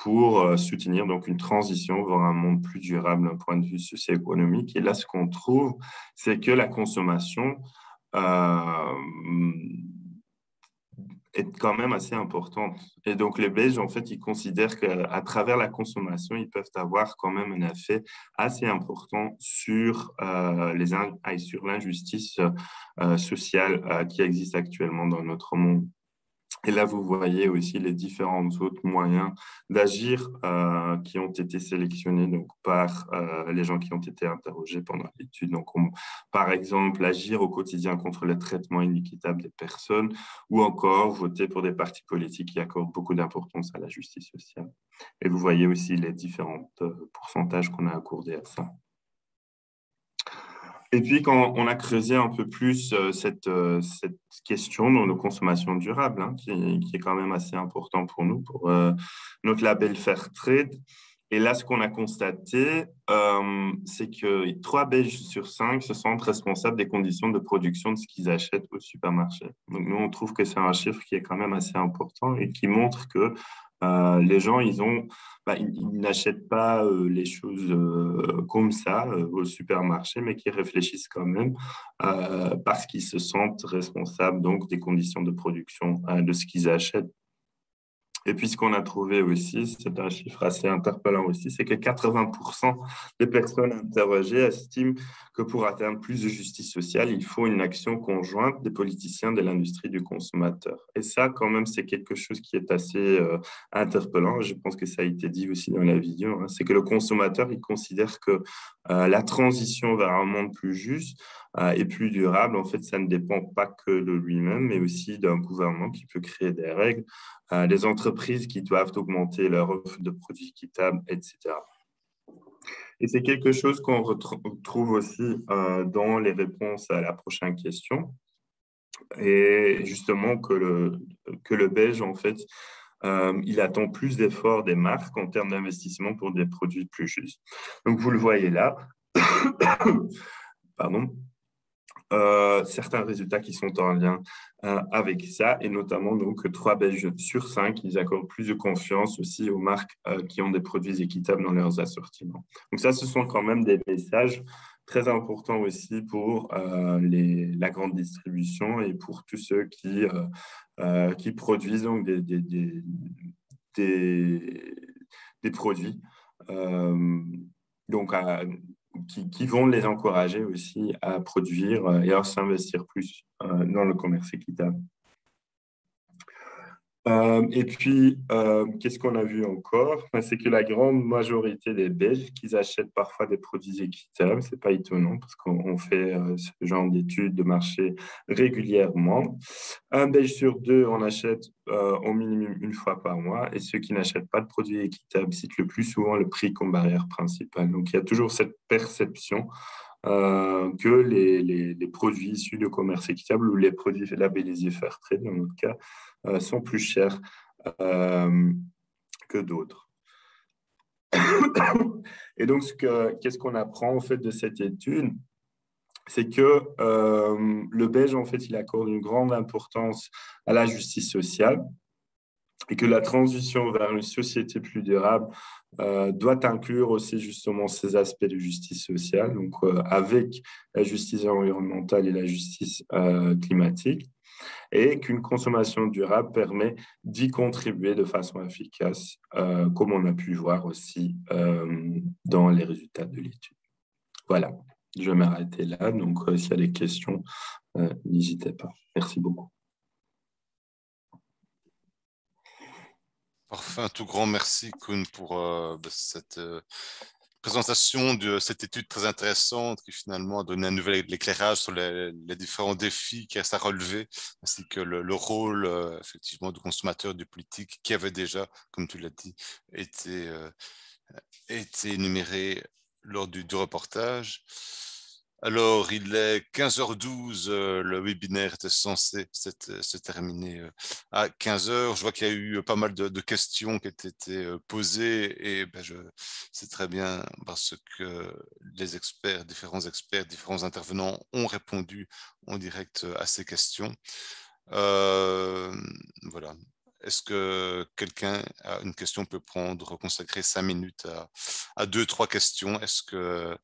pour soutenir donc, une transition vers un monde plus durable d'un point de vue socio-économique. Et là, ce qu'on trouve, c'est que la consommation est quand même assez importante. Et donc, les Belges, en fait, ils considèrent qu'à travers la consommation, ils peuvent avoir quand même un effet assez important sur l'injustice sociale qui existe actuellement dans notre monde. Et là, vous voyez aussi les différents autres moyens d'agir qui ont été sélectionnés donc, par les gens qui ont été interrogés pendant l'étude. Donc, par exemple, agir au quotidien contre le traitement inéquitable des personnes ou encore voter pour des partis politiques qui accordent beaucoup d'importance à la justice sociale. Et vous voyez aussi les différents pourcentages qu'on a accordés à ça. Et puis, quand on a creusé un peu plus cette question de nos consommations durables, hein, qui est quand même assez important pour nous, pour notre label Fairtrade. Et là, ce qu'on a constaté, c'est que 3 Belges sur 5 se sentent responsables des conditions de production de ce qu'ils achètent au supermarché. Donc, nous, on trouve que c'est un chiffre qui est quand même assez important et qui montre que les gens, ils n'achètent pas les choses comme ça au supermarché, mais qui réfléchissent quand même parce qu'ils se sentent responsables donc, des conditions de production de ce qu'ils achètent. Et puis, ce qu'on a trouvé aussi, c'est un chiffre assez interpellant aussi, c'est que 80% des personnes interrogées estiment que pour atteindre plus de justice sociale, il faut une action conjointe des politiciens de l'industrie du consommateur. Et ça, quand même, c'est quelque chose qui est assez interpellant. Je pense que ça a été dit aussi dans la vidéo. Hein. C'est que le consommateur, il considère que la transition vers un monde plus juste et plus durable, en fait, ça ne dépend pas que de lui-même, mais aussi d'un gouvernement qui peut créer des règles, des entreprises qui doivent augmenter leur offre de produits équitables, etc. Et c'est quelque chose qu'on retrouve aussi dans les réponses à la prochaine question. Et justement, que le Belge, en fait, il attend plus d'efforts des marques en termes d'investissement pour des produits plus justes. Donc, vous le voyez là. Pardon. Certains résultats qui sont en lien avec ça, et notamment donc 3 Belges sur 5, ils accordent plus de confiance aussi aux marques qui ont des produits équitables dans leurs assortiments. Donc ça, ce sont quand même des messages très importants aussi pour la grande distribution et pour tous ceux qui produisent donc des produits. Donc, qui vont les encourager aussi à produire et à s'investir plus dans le commerce équitable. Et puis, qu'est-ce qu'on a vu encore? C'est que la grande majorité des Belges, qu'ils achètent parfois des produits équitables, c'est pas étonnant parce qu'on fait ce genre d'études de marché régulièrement. 1 Belge sur 2 en achète au minimum 1 fois par mois, et ceux qui n'achètent pas de produits équitables citent le plus souvent le prix comme barrière principale. Donc, il y a toujours cette perception que les produits issus de commerce équitable ou les produits labellisés Fairtrade, dans notre cas, sont plus chers que d'autres. Et donc, qu'est-ce qu'on apprend en fait de cette étude? C'est que le Belge, en fait, il accorde une grande importance à la justice sociale et que la transition vers une société plus durable doit inclure aussi justement ces aspects de justice sociale, donc avec la justice environnementale et la justice climatique, et qu'une consommation durable permet d'y contribuer de façon efficace, comme on a pu voir aussi dans les résultats de l'étude. Voilà, je vais m'arrêter là. Donc, s'il y a des questions, n'hésitez pas. Merci beaucoup. Parfait, un tout grand merci, Koen, pour cette présentation de cette étude très intéressante qui finalement a donné un nouvel éclairage sur les différents défis qui restent à relever, ainsi que le rôle effectivement du consommateur, du politique, qui avait déjà, comme tu l'as dit, été énuméré lors du reportage. Alors, il est 15h12, le webinaire était censé se terminer à 15h. Je vois qu'il y a eu pas mal de questions qui ont été posées et c'est très bien parce que les experts, différents intervenants ont répondu en direct à ces questions. Voilà. Est-ce que quelqu'un a une question, peut consacrer 5 minutes à 2-3 questions? Est-ce que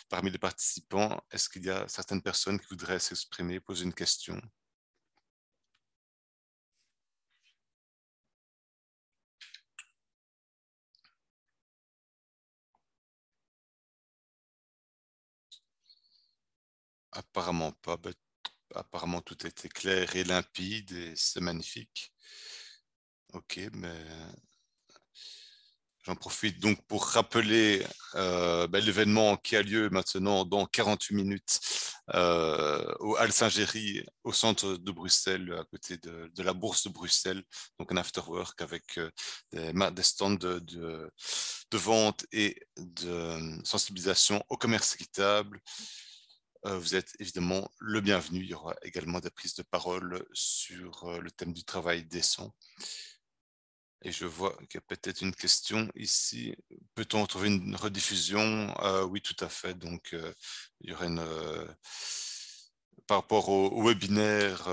parmi les participants, est-ce qu'il y a certaines personnes qui voudraient s'exprimer, poser une question? Apparemment pas. Apparemment tout était clair et limpide et c'est magnifique. Ok, mais j'en profite donc pour rappeler l'événement qui a lieu maintenant dans 48 minutes au Halles Saint-Géry, au centre de Bruxelles, à côté de la Bourse de Bruxelles, donc un afterwork avec des stands de vente et de sensibilisation au commerce équitable. Vous êtes évidemment le bienvenu. Il y aura également des prises de parole sur le thème du travail décent. Et je vois qu'il y a peut-être une question ici. Peut-on trouver une rediffusion? Oui, tout à fait. Donc, il y aurait par rapport au webinaire,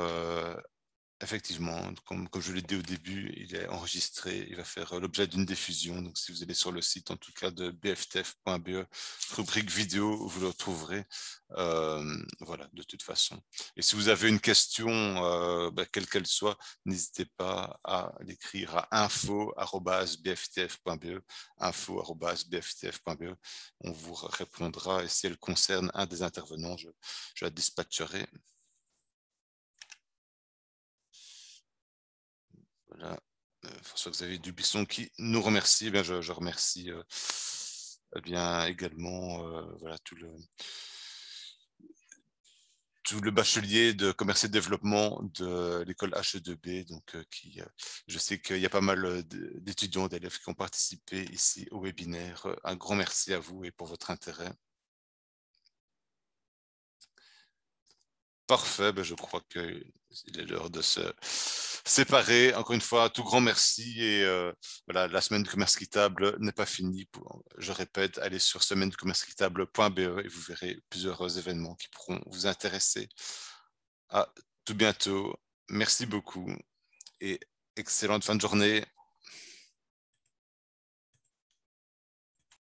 effectivement, comme je l'ai dit au début, il est enregistré, il va faire l'objet d'une diffusion. Donc, si vous allez sur le site, en tout cas, de bftf.be, rubrique vidéo, vous le retrouverez. Voilà, de toute façon. Et si vous avez une question, quelle qu'elle soit, n'hésitez pas à l'écrire à info@bftf.be, info@bftf.be. On vous répondra et si elle concerne un des intervenants, je la dispatcherai. Voilà, François-Xavier Dubisson qui nous remercie. Eh bien, je remercie également voilà, tout le bachelier de commerce et développement de l'école HE2B. Donc, je sais qu'il y a pas mal d'étudiants, d'élèves qui ont participé ici au webinaire. Un grand merci à vous et pour votre intérêt. Parfait, je crois qu'il est l'heure de se séparer. Encore une fois, un tout grand merci. Et voilà, la semaine du commerce équitable n'est pas finie. Je répète, allez sur semaine-du-commerce-équitable.be et vous verrez plusieurs événements qui pourront vous intéresser. À tout bientôt. Merci beaucoup et excellente fin de journée.